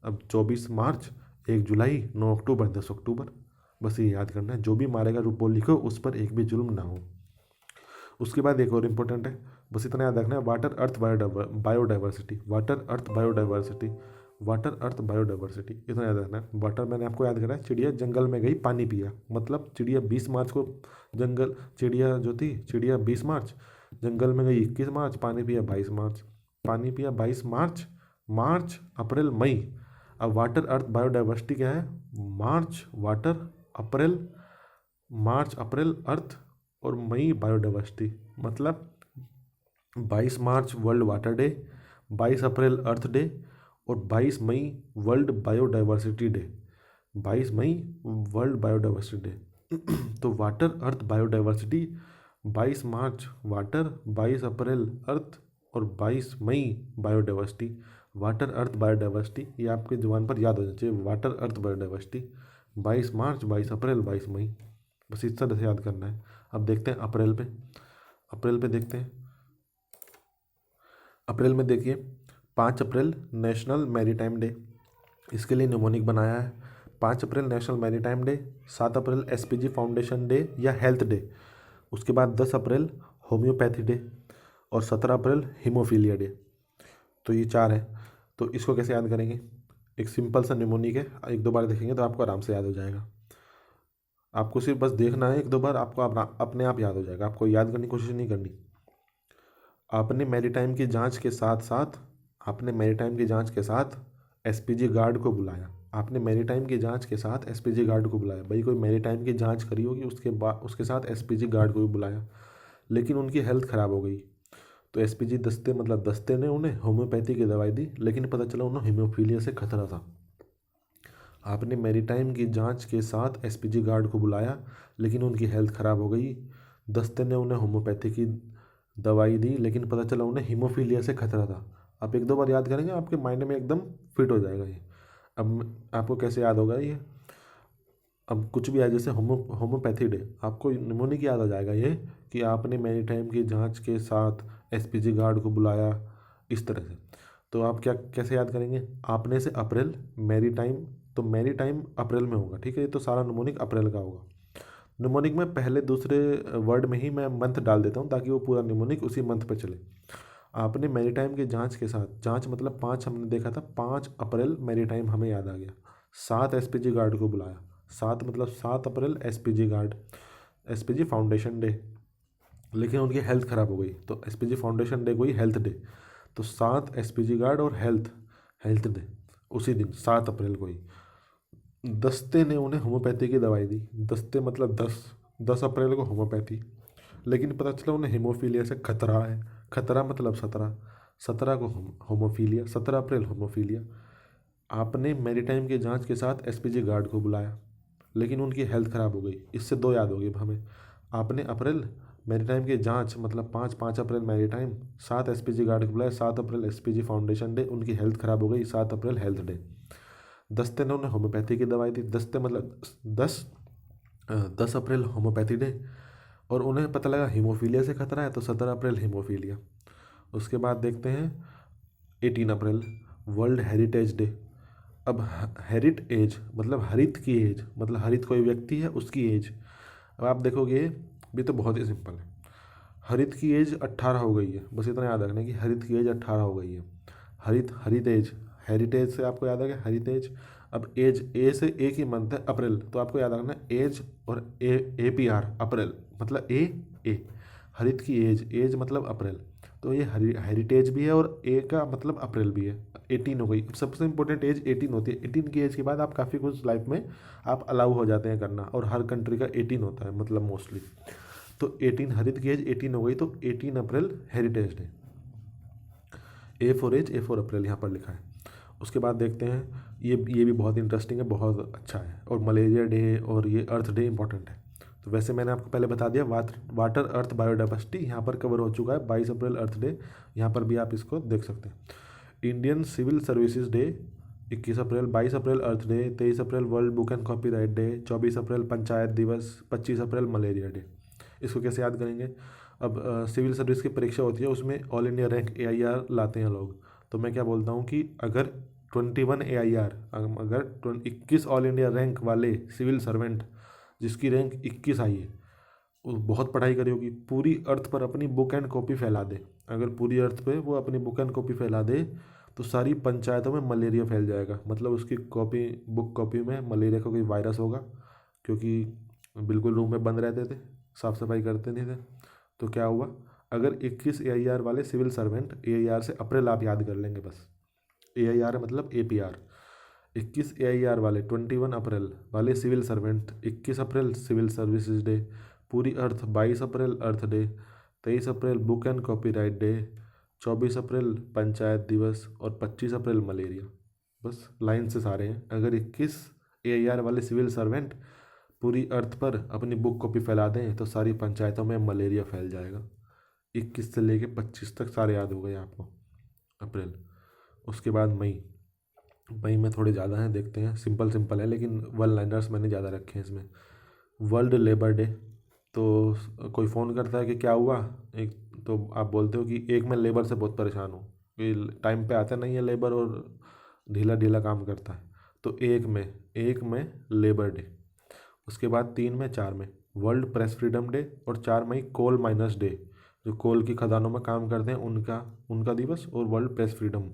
अब 24 मार्च, 1 जुलाई, 9 अक्टूबर, 10 अक्टूबर, बस ये याद करना है। जो भी मारेगा रुपोली को उस पर एक भी जुल्म ना हो। उसके बाद एक और इम्पोर्टेंट है, बस इतना याद रखना है। वाटर अर्थ बायोडाइवर्सिटी। वाटर अर्थ बायोडाइवर्सिटी। वाटर अर्थ बायोडाइवर्सिटी, इतना याद रखना है। वाटर मैंने आपको याद करा है, चिड़िया जंगल में गई, पानी पिया। मतलब चिड़िया 20 मार्च को चिड़िया जो थी, चिड़िया 20 मार्च, जंगल में गई 21 मार्च, पानी पिया 22 मार्च। पानी पिया 22 मार्च, मार्च अप्रैल मई। अब वाटर अर्थ बायोडाइवर्सिटी क्या है? मार्च वाटर, मार्च अप्रैल अर्थ और मई बायोडाइवर्सिटी। मतलब 22 मार्च वर्ल्ड वाटर डे, 22 अप्रैल अर्थ डे और 22 मई वर्ल्ड बायोडाइवर्सिटी डे। 22 मई वर्ल्ड बायोडाइवर्सिटी डे। तो वाटर अर्थ बायोडाइवर्सिटी, 22 मार्च वाटर, 22 अप्रैल अर्थ और 22 मई बायोडाइवर्सिटी। वाटर अर्थ बायोडाइवर्सिटी, ये आपके जुबान पर याद हो जाना चाहिए। वाटर अर्थ बायोडाइवर्सिटी 22 मार्च, 22 अप्रैल, 22 मई, बस इस तरह से याद करना है। अब देखते हैं अप्रैल पे देखते हैं। अप्रैल में देखिए, 5 अप्रैल नेशनल मैरीटाइम डे, इसके लिए निमोनिक बनाया है। 5 अप्रैल नेशनल मैरीटाइम डे। 7 अप्रैल एसपीजी फाउंडेशन डे या हेल्थ डे। उसके बाद 10 अप्रैल होम्योपैथी डे और 17 अप्रैल हीमोफीलिया डे। तो ये 4 हैं। तो इसको कैसे याद करेंगे? एक सिंपल सा निमोनिक है, 1-2 बार देखेंगे तो आपको आराम से याद हो जाएगा। आपको सिर्फ बस देखना है 1-2 बार, आपको अपने आप याद हो जाएगा। आपको याद करने की कोशिश नहीं करनी। आपने मैरीटाइम की जांच के साथ एसपीजी गार्ड को बुलाया। आपने मैरीटाइम की जांच के साथ एसपीजी गार्ड को बुलाया। भाई कोई मैरीटाइम की जांच करी होगी, उसके साथ एसपीजी गार्ड को भी बुलाया, लेकिन उनकी हेल्थ ख़राब हो गई। तो एसपीजी दस्ते ने उन्हें होम्योपैथी की दवाई दी, लेकिन पता चला उन्हें हीमोफीलिया से खतरा था। आपने मैरीटाइम की जांच के साथ एसपीजी गार्ड को बुलाया, लेकिन उनकी हेल्थ ख़राब हो गई। दस्ते ने उन्हें होम्योपैथी की दवाई दी, लेकिन पता चला उन्हें हीमोफीलिया से खतरा था। आप एक दो बार याद करेंगे आपके माइंड में एकदम फिट हो जाएगा ये। अब आपको कैसे याद होगा ये? अब कुछ भी आए, जैसे होम्योपैथी डे, आपको निमोनिक याद आ जाएगा ये, कि आपने मैरीटाइम की जांच के साथ एसपीजी गार्ड को बुलाया, इस तरह से। तो आप क्या कैसे याद करेंगे? आपने से अप्रैल, मैरीटाइम, तो मैरीटाइम अप्रैल में होगा, ठीक है, तो सारा निमोनिक अप्रैल का होगा। निमोनिक में पहले दूसरे वर्ड में ही मैं मंथ डाल देता हूँ ताकि वो पूरा निमोनिक उसी मंथ पे चले। आपने मैरीटाइम के जांच के साथ, जांच मतलब 5 हमने देखा था, 5 अप्रैल मैरीटाइम हमें याद आ गया। 7 एसपीजी गार्ड को बुलाया, 7 मतलब 7 अप्रैल SPG guard, SPG foundation day, लेकिन उनकी हेल्थ ख़राब हो गई तो एसपीजी फाउंडेशन डे को ही हेल्थ डे। तो 7 एसपीजी गार्ड और हेल्थ हेल्थ डे उसी दिन 7 अप्रैल को ही। दस्ते ने उन्हें होम्योपैथी की दवाई दी, दस्ते मतलब 10 अप्रैल को होम्योपैथी, लेकिन पता चला उन्हें हीमोफीलिया से खतरा है। खतरा मतलब 17, 17 को होमोफीलिया, 17 अप्रैल होमोफीलिया। आपने मैरीटाइम के जांच के साथ एसपीजी गार्ड को बुलाया, लेकिन उनकी हेल्थ ख़राब हो गई। इससे दो याद हो गई हमें। आपने अप्रैल मैरीटाइम की जांच मतलब 5 अप्रैल मैरीटाइम, 7 एसपीजी गार्ड को बुलाया, 7 अप्रैल एसपीजी फाउंडेशन डे, उनकी हेल्थ ख़राब हो गई, 7 अप्रैल हेल्थ डे। दस्ते ने उन्हें होम्योपैथी की दवाई दी, दस्ते मतलब 10 अप्रैल होम्योपैथी डे, और उन्हें पता लगा हीमोफीलिया से खतरा है तो 17 अप्रैल हीमोफीलिया। उसके बाद देखते हैं 18 अप्रैल वर्ल्ड हेरिटेज डे। अब हेरिट एज मतलब हरित की एज, मतलब हरित कोई व्यक्ति है उसकी एज। अब आप देखोगे भी तो बहुत ही सिंपल है। हरित की एज 18 हो गई है, बस इतना याद रखना कि हरित की एज 18 हो गई है। हरित हरित एज, हेरिटेज से आपको याद आ गया हेरिटेज। अब एज, ए से एक ही मंथ है अप्रैल, तो आपको याद रखना एज और APR अप्रैल मतलब ए हरित की एज, एज मतलब अप्रैल, तो ये हेरिटेज भी है और ए का मतलब अप्रैल भी है। 18 हो गई। सबसे इंपॉर्टेंट एज 18 होती है। 18 की एज के बाद आप काफ़ी कुछ लाइफ में आप अलाउ हो जाते हैं करना, और हर कंट्री का 18 होता है मतलब मोस्टली। तो 18 हरित की एज 18 हो गई, तो 18 अप्रैल हेरिटेज डे। A4 यहाँ पर लिखा है। उसके बाद देखते हैं, ये भी बहुत इंटरेस्टिंग है, बहुत अच्छा है, और मलेरिया डे और ये अर्थ डे इंपॉर्टेंट है। तो वैसे मैंने आपको पहले बता दिया, वाटर अर्थ बायोडाइवर्सिटी यहाँ पर कवर हो चुका है। 22 अप्रैल अर्थ डे, यहाँ पर भी आप इसको देख सकते हैं। Indian civil services day 21 April, 22 April earth day, 23 April world book and copyright day, 24 अप्रैल पंचायत दिवस, 25 अप्रैल मलेरिया डे। इसको कैसे याद करेंगे? अब सिविल सर्विस की परीक्षा होती है, उसमें ऑल इंडिया रैंक AIR लाते हैं लोग। तो मैं क्या बोलता हूँ कि अगर 21 AIR, अगर 21 ऑल इंडिया रैंक वाले सिविल सर्वेंट जिसकी रैंक 21 आई है, वो बहुत पढ़ाई करी होगी, पूरी अर्थ पर अपनी बुक एंड कॉपी फैला दे, अगर पूरी अर्थ पे वो अपनी बुक एंड कॉपी फैला दे, तो सारी पंचायतों में मलेरिया फैल जाएगा। मतलब उसकी कॉपी, बुक कॉपी में मलेरिया का कोई वायरस होगा, क्योंकि बिल्कुल रूम में बंद रहते थे, साफ़ सफाई करते नहीं थे। तो क्या हुआ, अगर 21 AIR वाले सिविल सर्वेंट, AIR से अप्रैल आप याद कर लेंगे बस, AIR मतलब APR, 21 AIR वाले 21 अप्रैल वाले सिविल सर्वेंट, 21 अप्रैल सिविल सर्विसेज डे, पूरी अर्थ 22 अप्रैल अर्थ डे, 23 अप्रैल बुक एंड कॉपीराइट डे, 24 अप्रैल पंचायत दिवस, और 25 अप्रैल मलेरिया। बस लाइन से सारे हैं। अगर 21 AIR वाले सिविल सर्वेंट पूरी अर्थ पर अपनी बुक कॉपी फैला दें तो सारी पंचायतों में मलेरिया फैल जाएगा। 21 से लेके 25 तक सारे याद हो गए आपको, अप्रैल। उसके बाद मई, मई में थोड़े ज़्यादा हैं, देखते हैं, सिंपल सिंपल है लेकिन वन लाइनर्स मैंने ज़्यादा रखे हैं इसमें। वर्ल्ड लेबर डे, तो कोई फ़ोन करता है कि क्या हुआ, एक, तो आप बोलते हो कि एक मैं लेबर से बहुत परेशान हूँ, कि टाइम पे आता नहीं है लेबर और ढीला ढीला काम करता है। तो एक में लेबर डे। उसके बाद 3 में, 4 में वर्ल्ड प्रेस फ्रीडम डे, और 4 मई कोल माइनर्स डे, जो कोल की खदानों में काम करते हैं उनका उनका दिवस, और वर्ल्ड प्रेस फ्रीडम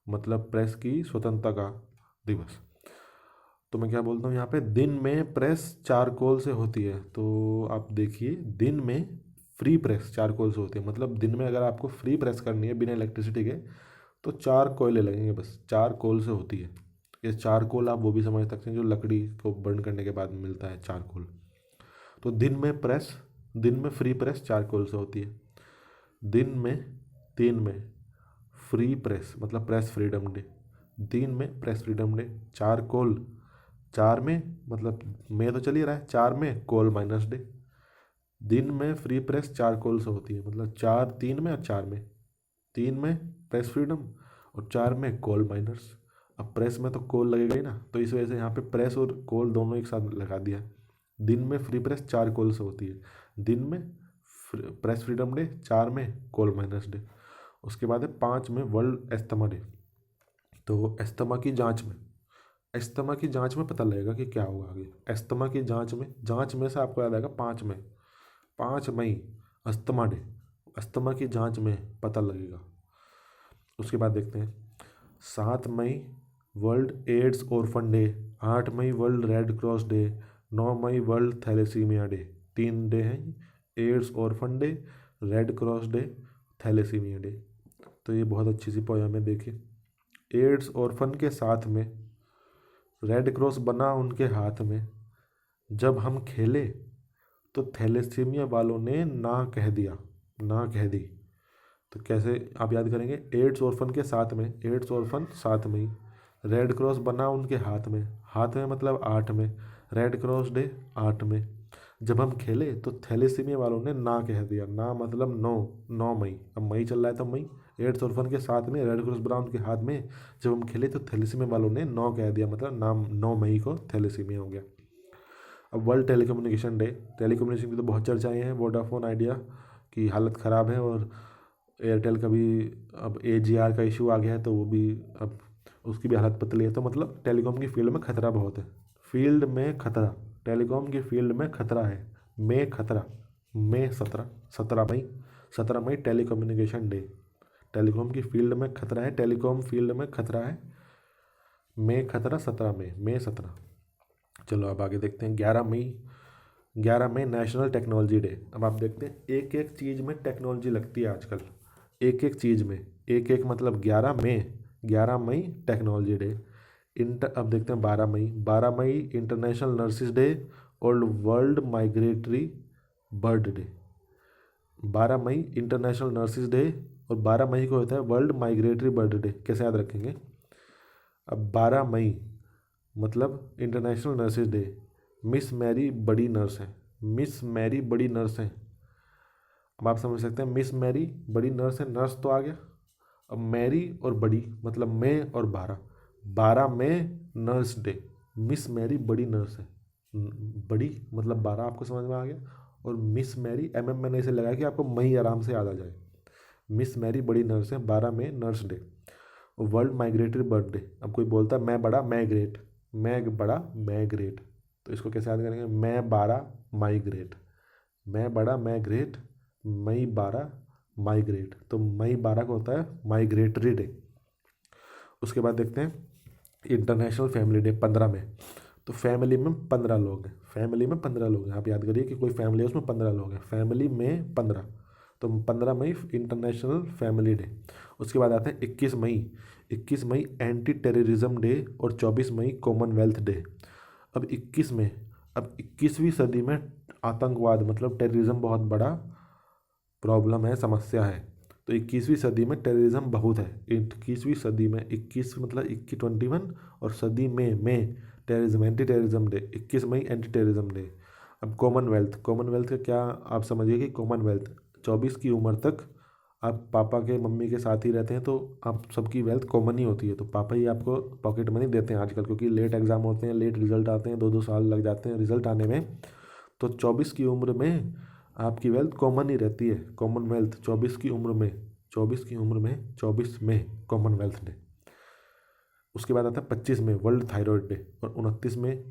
मतलब प्रेस की स्वतंत्रता का दिवस। तो मैं क्या बोलता हूँ यहाँ पे, दिन में प्रेस चारकोल से होती है, तो आप देखिए दिन में फ्री प्रेस चारकोल से होती है, मतलब दिन में अगर आपको फ्री प्रेस करनी है बिना इलेक्ट्रिसिटी के तो 4 कोयले लगेंगे, बस 4 कोल से होती है। ये चारकोल आप वो भी समझ सकते हैं जो लकड़ी को बर्न करने के बाद मिलता है, चारकोल। तो दिन में फ्री प्रेस चारकोल से होती है। दिन में 3 में फ्री प्रेस मतलब प्रेस फ्रीडम डे, 3 में प्रेस फ्रीडम डे, चार में मतलब में तो चल ही रहा है, 4 में कोल माइनस डे, दिन में फ्री प्रेस 4 कॉल से होती है, मतलब 4 3 में और 4 में। 3 में प्रेस फ्रीडम और 4 में कॉल माइनर्स। अब प्रेस में तो कॉल लगेगा ही ना, तो इस वजह से यहाँ पे प्रेस और कॉल दोनों एक साथ लगा दिया। दिन में फ्री प्रेस 4 कॉल से होती है, दिन में प्रेस फ्रीडम डे, 4 में कॉल माइनर्स डे। उसके बाद है 5 में वर्ल्ड एस्थमा डे। तो एस्थमा की जांच में पता लगेगा कि क्या होगा आगे। एस्थमा की जांच में से आपको याद आएगा 5 मई अस्थमा डे। अस्थमा की जांच में पता लगेगा। उसके बाद देखते हैं 7 मई वर्ल्ड एड्स ऑर्फन डे, 8 मई वर्ल्ड रेड क्रॉस डे, 9 मई वर्ल्ड थैलेसीमिया डे। 3 डे हैं, AIDS orphan day, red cross day, thalassemia day. तो ये बहुत अच्छी सी पोयम है, देखिए। एड्स ऑर्फन के साथ में रेड क्रॉस बना उनके हाथ में, जब हम खेले तो थैलेसीमिया वालों ने ना कह दी। तो कैसे आप याद करेंगे, एड्स ऑर्फन के साथ में, एड्स ऑर्फन 7 मई, रेड क्रॉस बना उनके हाथ में मतलब 8 में, रेड क्रॉस डे 8 में, जब हम खेले तो थैलेसीमिया वालों ने ना कह दिया, ना मतलब 9 मई, अब मई चल रहा है तो मई। एड्स ऑर्फन के साथ में, रेड क्रॉस बना उनके हाथ में, जब हम खेले तो थैलेसीमिया वालों ने 9 कह दिया, मतलब नाम 9 मई को थैलेसीमिया हो गया। अब वर्ल्ड टेलीकम्युनिकेशन डे। टेलीकम्युनिकेशन की तो बहुत चर्चाएं हैं, वोडाफोन आइडिया की हालत ख़राब है, और एयरटेल का भी अब AGR का इशू आ गया है, तो वो भी अब उसकी भी हालत पतली है। तो मतलब टेलीकॉम की फील्ड में खतरा बहुत है, फील्ड में खतरा, टेलीकॉम की फील्ड में खतरा है। खतरा, मई 17 मई टेलीकम्युनिकेशन डे। टेलीकॉम की फील्ड में खतरा है, टेलीकॉम फील्ड में खतरा है, खतरा 17 मई, मई 17। चलो अब आगे देखते हैं 11 मई नेशनल टेक्नोलॉजी डे। अब आप देखते हैं एक एक चीज़ में टेक्नोलॉजी लगती है आजकल, एक एक चीज़ में, एक मतलब 11 मई टेक्नोलॉजी डे। अब देखते हैं 12 मई इंटरनेशनल नर्सिस डे और वर्ल्ड माइग्रेटरी बर्ड डे। 12 मई इंटरनेशनल नर्सिस डे और 12 मई को होता है वर्ल्ड माइग्रेटरी बर्ड डे। कैसे याद रखेंगे, अब 12 मई मतलब international nurses day, Miss Mary बड़ी नर्स हैं, मिस मैरी बड़ी नर्स हैं। अब आप समझ सकते हैं, मिस मैरी बड़ी नर्स है, नर्स तो आ गया, अब मैरी और बड़ी मतलब मई और 12 मई नर्स डे, मिस मैरी बड़ी नर्स है, बड़ी मतलब 12 आपको समझ में आ गया, और मिस मैरी मैंने इसे लगाया कि आपको मई आराम से याद आ जाए। मिस मैरी बड़ी नर्स है, 12 मई nurse day. World migratory bird day. अब कोई बोलता है मैं बड़ा मैं ग्रेट, मैं बड़ा मैं ग्रेट, तो इसको कैसे याद करेंगे, मैं 12 माइग्रेट, मैं बड़ा मैं ग्रेट, मई 12 माइग्रेट। तो मई 12 को होता है माइग्रेटरी डे। उसके बाद देखते हैं इंटरनेशनल फैमिली डे 15 में। तो फैमिली में 15 लोग हैं, फैमिली में 15 लोग हैं, आप याद करिए कि कोई फैमिली है उसमें 15 लोग हैं, फैमिली में 15। तो 15 मई इंटरनेशनल फैमिली डे। उसके बाद आते हैं 21 मई एंटी टेररिज्म डे और 24 मई कॉमनवेल्थ डे। अब 21वीं सदी में आतंकवाद मतलब टेररिज्म बहुत बड़ा प्रॉब्लम है, समस्या है। तो 21वीं सदी में टेररिज्म बहुत है, 21वीं सदी में, 21 मतलब 21 और सदी में टेररिज्म, एंटी टेररिज्म डे 21 मई एंटी टेररिज्म डे। अब कॉमनवेल्थ का क्या आप समझिए कि कॉमनवेल्थ 24 की उम्र तक आप पापा के मम्मी के साथ ही रहते हैं, तो आप सबकी वेल्थ कॉमन ही होती है, तो पापा ही आपको पॉकेट मनी देते हैं आजकल, क्योंकि लेट एग्ज़ाम होते हैं, लेट रिजल्ट आते हैं, 2-2 साल लग जाते हैं रिजल्ट आने में। तो 24 की उम्र में आपकी वेल्थ कॉमन ही रहती है, कॉमनवेल्थ 24 में कॉमनवेल्थ डे। उसके बाद आता है 25 में वर्ल्ड थायराइड डे और 29 में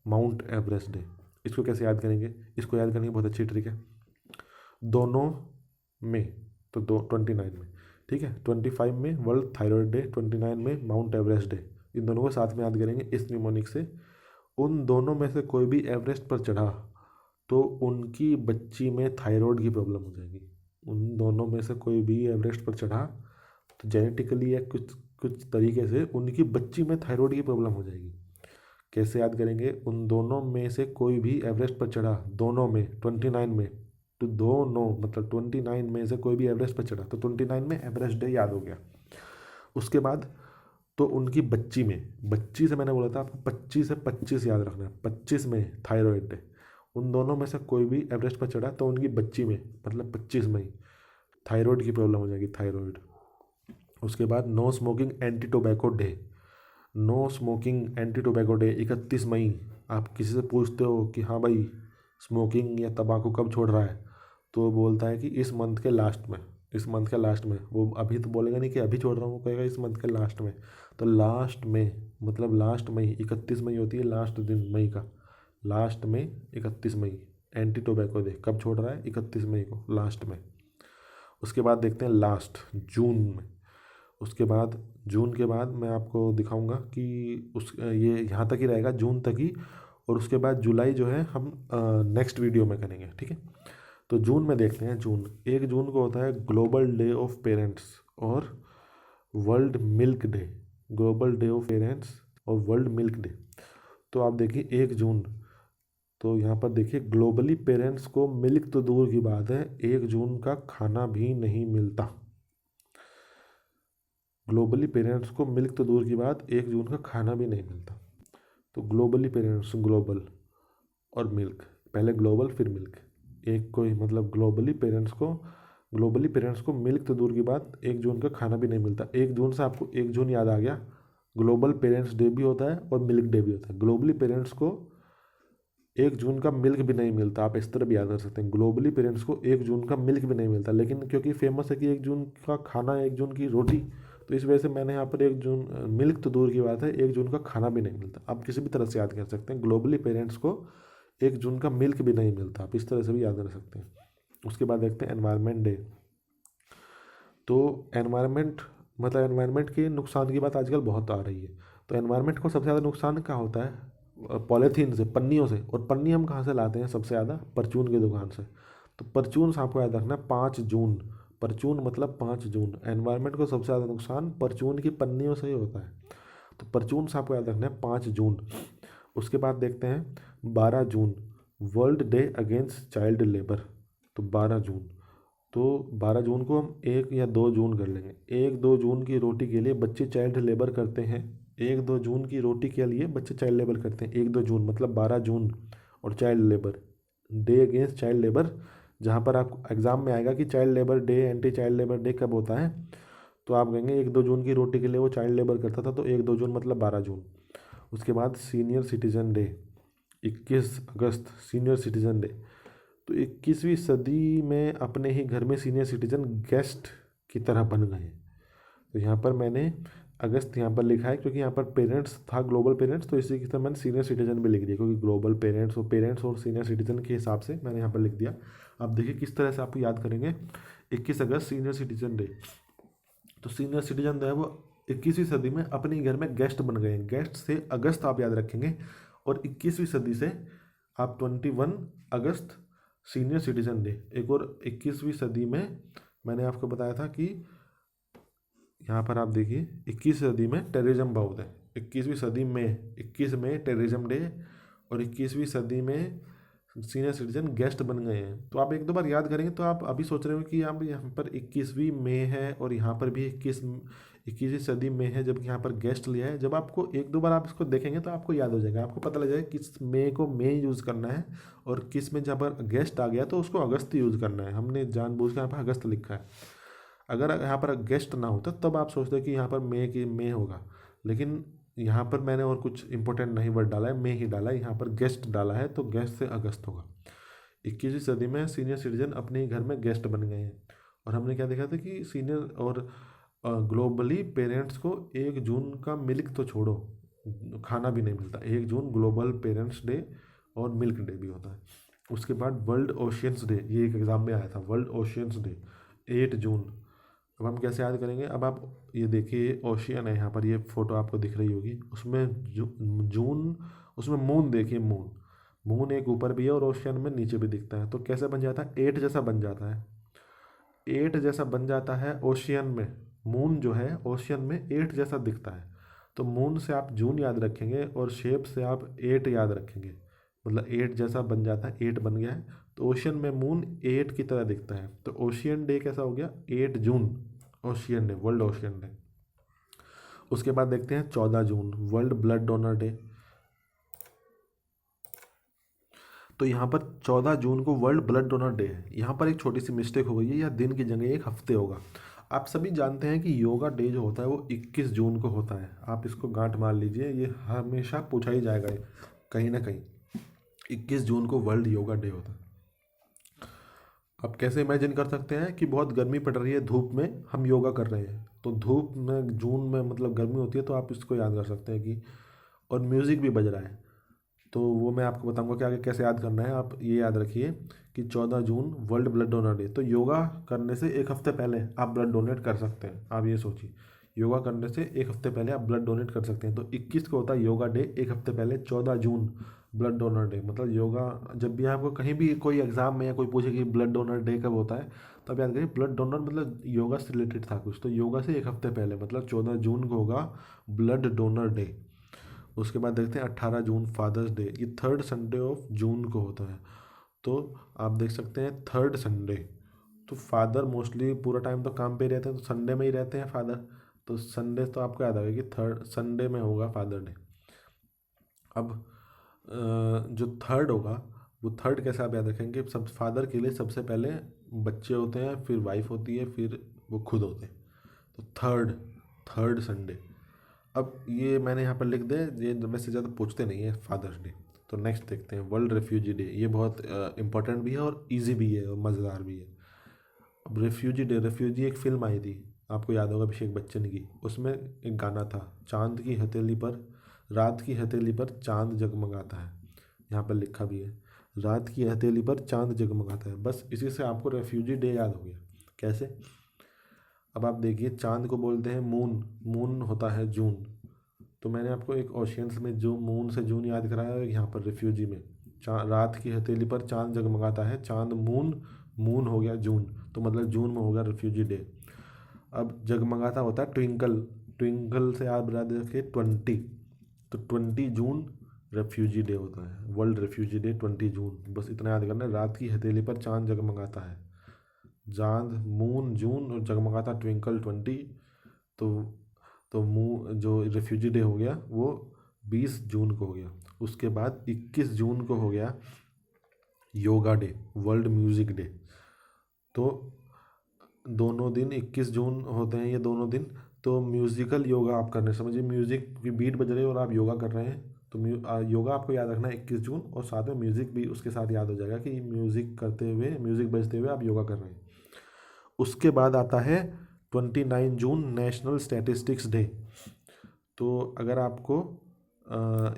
माउंट एवरेस्ट डे। इसको कैसे याद करेंगे, इसको याद करने की बहुत अच्छी ट्रिक है, दोनों में, तो 29 में, ठीक है, 25 में वर्ल्ड थायराइड डे, 29 में माउंट एवरेस्ट डे, इन दोनों को साथ में याद करेंगे इस निमोनिक से। उन दोनों में से कोई भी एवरेस्ट पर चढ़ा तो उनकी बच्ची में थायराइड की प्रॉब्लम हो जाएगी। उन दोनों में से कोई भी एवरेस्ट पर चढ़ा तो जेनेटिकली या कुछ कुछ तरीके से उनकी बच्ची में थायराइड की प्रॉब्लम हो जाएगी। कैसे याद करेंगे, उन दोनों में से कोई भी एवरेस्ट पर चढ़ा, दोनों में 29 में, तो दोनों मतलब 29 में से कोई भी एवरेस्ट पर चढ़ा तो 29 में एवरेस्ट डे याद हो गया। उसके बाद तो उनकी बच्ची में, बच्ची से मैंने बोला था आपको 25 से 25 याद रखना है, 25 में थायराइड डे, उन दोनों में से कोई भी एवरेस्ट पर चढ़ा तो उनकी बच्ची में मतलब 25 मई थायराइड की प्रॉब्लम हो जाएगी, थायराइड। उसके बाद no smoking anti tobacco day, no smoking anti tobacco day 31 मई। आप किसी से पूछते हो कि हाँ भाई स्मोकिंग या तंबाकू कब छोड़ रहा है, तो वो बोलता है कि इस मंथ के लास्ट में, इस मंथ के लास्ट में। वो अभी तो बोलेगा नहीं कि अभी छोड़ रहा हूँ, वो कहेगा इस मंथ के लास्ट में। तो लास्ट में मतलब लास्ट मई, 31 मई होती है लास्ट दिन मई का, लास्ट में 31 मई एंटी टोबैको डे। कब छोड़ रहा है? 31 मई को, लास्ट में। उसके बाद देखते हैं लास्ट जून में। उसके बाद जून के बाद मैं आपको दिखाऊंगा कि उस ये यहाँ तक ही रहेगा, जून तक ही। और उसके बाद जुलाई जो है हम नेक्स्ट वीडियो में करेंगे, ठीक है। तो जून में देखते हैं, जून 1 जून को होता है ग्लोबल डे ऑफ पेरेंट्स और world milk day, global day of parents और वर्ल्ड मिल्क डे। तो आप देखिए 1 जून, तो यहाँ पर देखिए ग्लोबली पेरेंट्स को मिल्क तो दूर की बात है, 1 जून का खाना भी नहीं मिलता। ग्लोबली पेरेंट्स को मिल्क तो दूर की बात, 1 जून का खाना भी नहीं मिलता। तो ग्लोबली पेरेंट्स, ग्लोबल और मिल्क, पहले ग्लोबल फिर मिल्क, एक कोई मतलब ग्लोबली पेरेंट्स को मिल्क तो दूर की बात 1 जून का खाना भी नहीं मिलता। 1 जून से आपको 1 जून याद आ गया, ग्लोबल पेरेंट्स डे भी होता है और मिल्क डे भी होता है। ग्लोबली पेरेंट्स को 1 जून का मिल्क भी नहीं मिलता, आप इस तरह भी याद कर सकते हैं, ग्लोबली पेरेंट्स को 1 जून का मिल्क भी नहीं मिलता। लेकिन क्योंकि फेमस है कि 1 जून का खाना, 1 जून की रोटी, तो इस वजह से मैंने यहाँ पर 1 जून, मिल्क तो दूर की बात है 1 जून का खाना भी नहीं मिलता। आप किसी भी तरह से याद कर सकते हैं, ग्लोबली पेरेंट्स को 1 जून का मिल्क भी नहीं मिलता, आप इस तरह से भी याद कर सकते हैं। उसके बाद देखते हैं एनवायरनमेंट डे। तो एनवायरनमेंट मतलब एनवायरनमेंट के नुकसान की बात आजकल बहुत आ रही है। तो एनवायरनमेंट को सबसे ज़्यादा नुकसान क्या होता है? पॉलीथीन से, पन्नियों से। और पन्नी हम कहाँ से लाते हैं सबसे ज़्यादा? परचून की दुकान से। तो परचून से आपको याद रखना है 5 जून, परचून मतलब 5 जून। एनवायरनमेंट को सबसे ज़्यादा नुकसान परचून की पन्नियों से ही होता है। तो परचून से आपको याद रखना है 5 जून। उसके बाद देखते हैं 12 जून, world day against child labour. तो 12 जून, तो 12 जून को हम 1 या 2 जून कर लेंगे। 1-2 जून की रोटी के लिए बच्चे चाइल्ड लेबर करते हैं, 1-2 जून की रोटी के लिए बच्चे चाइल्ड लेबर करते हैं। 1-2 जून मतलब 12 जून। और child labour day against child labour, जहाँ पर आप एग्जाम में आएगा कि child labour day, anti child labour day कब होता है, तो आप कहेंगे 1-2 जून की रोटी के लिए वो चाइल्ड लेबर करता था, तो 1-2 जून मतलब 12 जून। उसके बाद सीनियर सिटीजन डे, 21 अगस्त, सीनियर सिटीजन डे। तो 21वीं सदी में अपने ही घर में सीनियर सिटीजन गेस्ट की तरह बन गए। तो यहाँ पर मैंने अगस्त यहाँ पर लिखा है क्योंकि यहाँ पर पेरेंट्स था, ग्लोबल पेरेंट्स, तो इसी की तरह मैंने सीनियर सिटीजन भी लिख दिया, क्योंकि ग्लोबल पेरेंट्स और सीनियर सिटीजन के हिसाब से मैंने यहाँ पर लिख दिया। आप देखिए किस तरह से आपको याद करेंगे। 21 अगस्त सीनियर सिटीजन डे। तो सीनियर सिटीजन जो है वो 21वीं सदी में अपने ही घर में गेस्ट बन गए हैं। गेस्ट से अगस्त आप याद रखेंगे, और 21वीं सदी से आप 21 अगस्त सीनियर सिटीजन डे। एक और 21वीं सदी में मैंने आपको बताया था कि यहाँ पर आप देखिए 21वीं सदी में टेररिज्म बहुत है। 21वीं सदी में 21 में टेररिज्म डे, और 21वीं सदी में सीनियर सिटीजन गेस्ट बन गए हैं। तो आप 1-2 बार याद करेंगे तो आप अभी सोच रहे हो कि आप यहाँ पर 21वीं में है और यहाँ पर भी 21वीं सदी में है, जबकि यहाँ पर गेस्ट लिया है। जब आपको 1-2 बार आप इसको देखेंगे तो आपको याद हो जाएगा, आपको पता लग जाएगा किस मे को मे यूज़ करना है, और किस में जहाँ पर गेस्ट आ गया तो उसको अगस्त यूज़ करना है। हमने जानबूझ के यहाँ पर अगस्त लिखा है। अगर यहाँ पर गेस्ट ना होता तब आप सोचते कि यहाँ पर मे होगा, लेकिन यहाँ पर मैंने और कुछ इंपॉर्टेंट नहीं वर्ड डाला है, मे ही डाला है, यहाँ पर गेस्ट डाला है, तो गेस्ट से अगस्त होगा। 21वीं सदी में सीनियर सिटीजन अपने ही घर में गेस्ट बन गए हैं। और हमने क्या देखा था कि सीनियर और ग्लोबली पेरेंट्स को 1 जून का मिल्क तो छोड़ो, खाना भी नहीं मिलता। 1 जून ग्लोबल पेरेंट्स डे और मिल्क डे भी होता है। उसके बाद वर्ल्ड ओशियंस डे, ये एक एग्जाम में आया था, वर्ल्ड ओशियंस डे 8 जून। अब हम कैसे याद करेंगे? अब आप ये देखिए ओशियन है, यहाँ पर ये फोटो आपको दिख रही होगी, उसमें जून, उसमें मून देखिए, मून एक ऊपर भी है और ओशियन में नीचे भी दिखता है। तो कैसे बन जाता है? 8 जैसा बन जाता है, 8 जैसा बन जाता है ओशियन में। मून जो है ओशियन में 8 जैसा दिखता है। तो मून से आप जून याद रखेंगे और शेप से आप 8 याद रखेंगे, मतलब 8 जैसा बन जाता है, 8 बन गया है। तो ओशियन में मून 8 की तरह दिखता है। तो ओशियन डे कैसा हो गया? 8 जून, ocean day, world ocean day. उसके बाद देखते हैं 14 जून, वर्ल्ड ब्लड डोनर डे। तो यहाँ पर 14 जून को वर्ल्ड ब्लड डोनर डे है। यहाँ पर एक छोटी सी मिस्टेक हो गई है, यह दिन की जगह एक हफ्ते होगा। आप सभी जानते हैं कि योगा डे जो होता है वो 21 जून को होता है। आप इसको गांठ मार लीजिए, ये हमेशा पूछा ही जाएगा कहीं ना कहीं। 21 जून को वर्ल्ड योगा डे होता है। आप कैसे इमेजिन कर सकते हैं कि बहुत गर्मी पड़ रही है, धूप में हम योगा कर रहे हैं, तो धूप में जून में मतलब गर्मी होती है, तो आप इसको याद कर सकते हैं कि, और म्यूज़िक भी बज रहा है, तो वो मैं आपको बताऊंगा कि आगे कैसे याद करना है। आप ये याद रखिए कि 14 जून वर्ल्ड ब्लड डोनर डे, तो योगा करने से एक हफ्ते पहले आप ब्लड डोनेट कर सकते हैं। आप ये सोचिए, योगा करने से एक हफ्ते पहले आप ब्लड डोनेट कर सकते हैं। तो 21 को होता है योगा डे, एक हफ्ते पहले 14 जून ब्लड डोनर डे। मतलब योगा, जब भी आपको कहीं भी कोई एग्जाम में या कोई पूछे कि ब्लड डोनर डे कब होता है, तब याद करिए ब्लड डोनर मतलब योगा से रिलेटेड था कुछ, तो योगा से एक हफ्ते पहले मतलब 14 जून को होगा ब्लड डोनर डे। उसके बाद देखते हैं 18 जून फादर्स डे, ये थर्ड संडे ऑफ जून को होता है। तो आप देख सकते हैं थर्ड संडे, तो फादर मोस्टली पूरा टाइम तो काम पे ही रहते हैं, तो संडे में ही रहते हैं फादर, तो संडे तो आपको याद आएगा कि थर्ड संडे में होगा फादर डे। अब जो थर्ड होगा वो थर्ड कैसे आप याद रखेंगे, सब फादर के लिए सबसे पहले बच्चे होते हैं, फिर वाइफ होती है, फिर वो खुद होते हैं, तो थर्ड संडे। अब ये मैंने यहाँ पर लिख दे, ये वैसे ज़्यादा पूछते नहीं है फादर्स डे। तो नेक्स्ट देखते हैं वर्ल्ड रेफ्यूजी डे, ये बहुत इंपॉर्टेंट भी है और इजी भी है और मज़ेदार भी है। अब रेफ्यूजी डे, रेफ्यूजी एक फ़िल्म आई थी, आपको याद होगा अभिषेक बच्चन की, उसमें एक गाना था, चांद की हथेली पर, रात की हथेली पर चांद जगमगाता है, यहाँ पर लिखा भी है, रात की हथेली पर चांद जगमगाता है। बस इसी से आपको रेफ्यूजी डे याद हो गया। कैसे? अब आप देखिए, चांद को बोलते हैं मून, मून होता है जून, तो मैंने आपको एक ओशियंस में जो मून से जून याद कराया है, यहाँ पर रिफ्यूजी में रात की हथेली पर चांद जगमगाता है, चांद मून, मून हो गया जून, तो मतलब जून में होगा रिफ्यूजी डे। अब जगमगाता होता है ट्विंकल, ट्विंकल से आप बता देखिए 20, तो 20 जून रेफ्यूजी डे होता है, वर्ल्ड रेफ्यूजी डे 20 जून। बस इतना याद करना है, रात की हथेली पर चांद जगमगाता है, चांद मून जून, और जगमगाता ट्विंकल 20। तो जो रेफ्यूजी डे हो गया वो 20 जून को हो गया। उसके बाद 21 जून को हो गया yoga day, world music day. तो दोनों दिन 21 जून होते हैं ये दोनों दिन, तो म्यूज़िकल योगा आप करने, समझिए म्यूज़िक की बीट बज रही है और आप योगा कर रहे हैं, तो योगा आपको याद रखना है 21 जून, और साथ में म्यूज़िक भी उसके साथ याद हो जाएगा कि म्यूज़िक करते हुए, म्यूज़िक बजते हुए आप योगा कर रहे हैं। उसके बाद आता है 29 जून नेशनल स्टैटिस्टिक्स डे। तो अगर आपको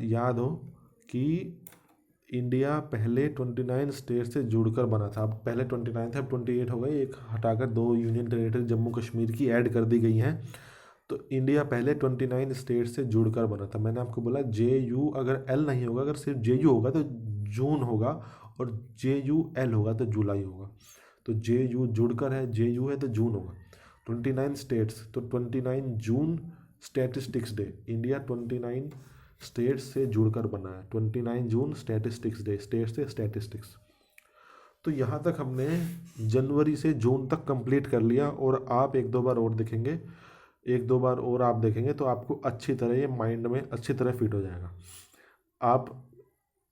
याद हो कि इंडिया पहले 29 स्टेट से जुड़कर बना था, अब पहले 29 थे, अब 28 हो गए, एक हटाकर 2 यूनियन टेरेटरी जम्मू कश्मीर की ऐड कर दी गई हैं। तो इंडिया पहले 29 स्टेट से जुड़कर बना था। मैंने आपको बोला JU, अगर L नहीं होगा, अगर सिर्फ JU होगा तो जून होगा, और JUL होगा तो जुलाई होगा। तो JU जुड़कर है, JU है तो जून होगा। 29 स्टेट्स, तो 29 जून स्टैटिस्टिक्स डे, इंडिया 29 स्टेट्स से जुड़कर बना है, 29 जून स्टैटिस्टिक्स डे, स्टेट से स्टैटिस्टिक्स। तो यहाँ तक हमने जनवरी से जून तक कंप्लीट कर लिया, और आप एक दो बार और देखेंगे, एक दो बार और आप देखेंगे तो आपको अच्छी तरह ये माइंड में अच्छी तरह फिट हो जाएगा। आप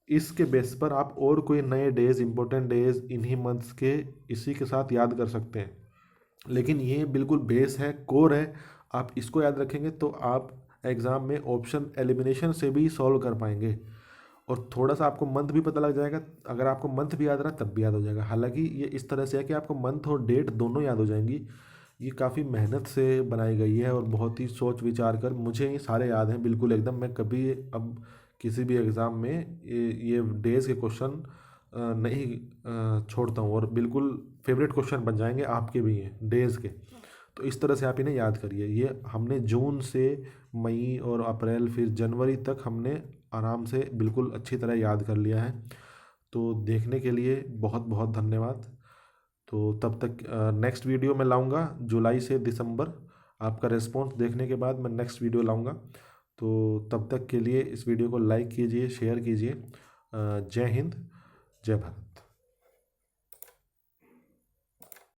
इसके बेस पर आप और कोई नए डेज, इंपॉर्टेंट डेज इन्हीं मंथ्स के इसी के साथ याद कर सकते हैं, लेकिन ये बिल्कुल बेस है, कोर है। आप इसको याद रखेंगे तो आप एग्ज़ाम में ऑप्शन एलिमिनेशन से भी सॉल्व कर पाएंगे, और थोड़ा सा आपको मंथ भी पता लग जाएगा। अगर आपको मंथ भी याद रहा तब भी याद हो जाएगा। हालांकि ये इस तरह से है कि आपको मंथ और डेट दोनों याद हो जाएंगी। ये काफ़ी मेहनत से बनाई गई है और बहुत ही सोच विचार कर, मुझे ये सारे याद हैं बिल्कुल एकदम। मैं कभी अब किसी भी एग्ज़ाम में ये डेज़ के क्वेश्चन नहीं छोड़ता हूँ, और बिल्कुल फेवरेट क्वेश्चन बन जाएंगे आपके भी हैं डेज़ के। तो इस तरह से आप इन्हें याद करिए। ये हमने जून से मई और अप्रैल फिर जनवरी तक हमने आराम से बिल्कुल अच्छी तरह याद कर लिया है। तो देखने के लिए बहुत बहुत धन्यवाद। तो तब तक नेक्स्ट वीडियो में लाऊंगा जुलाई से दिसंबर, आपका रिस्पॉन्स देखने के बाद मैं नेक्स्ट वीडियो लाऊंगा। तो तब तक के लिए इस वीडियो को लाइक कीजिए, शेयर कीजिए। जय हिंद, जय भारत।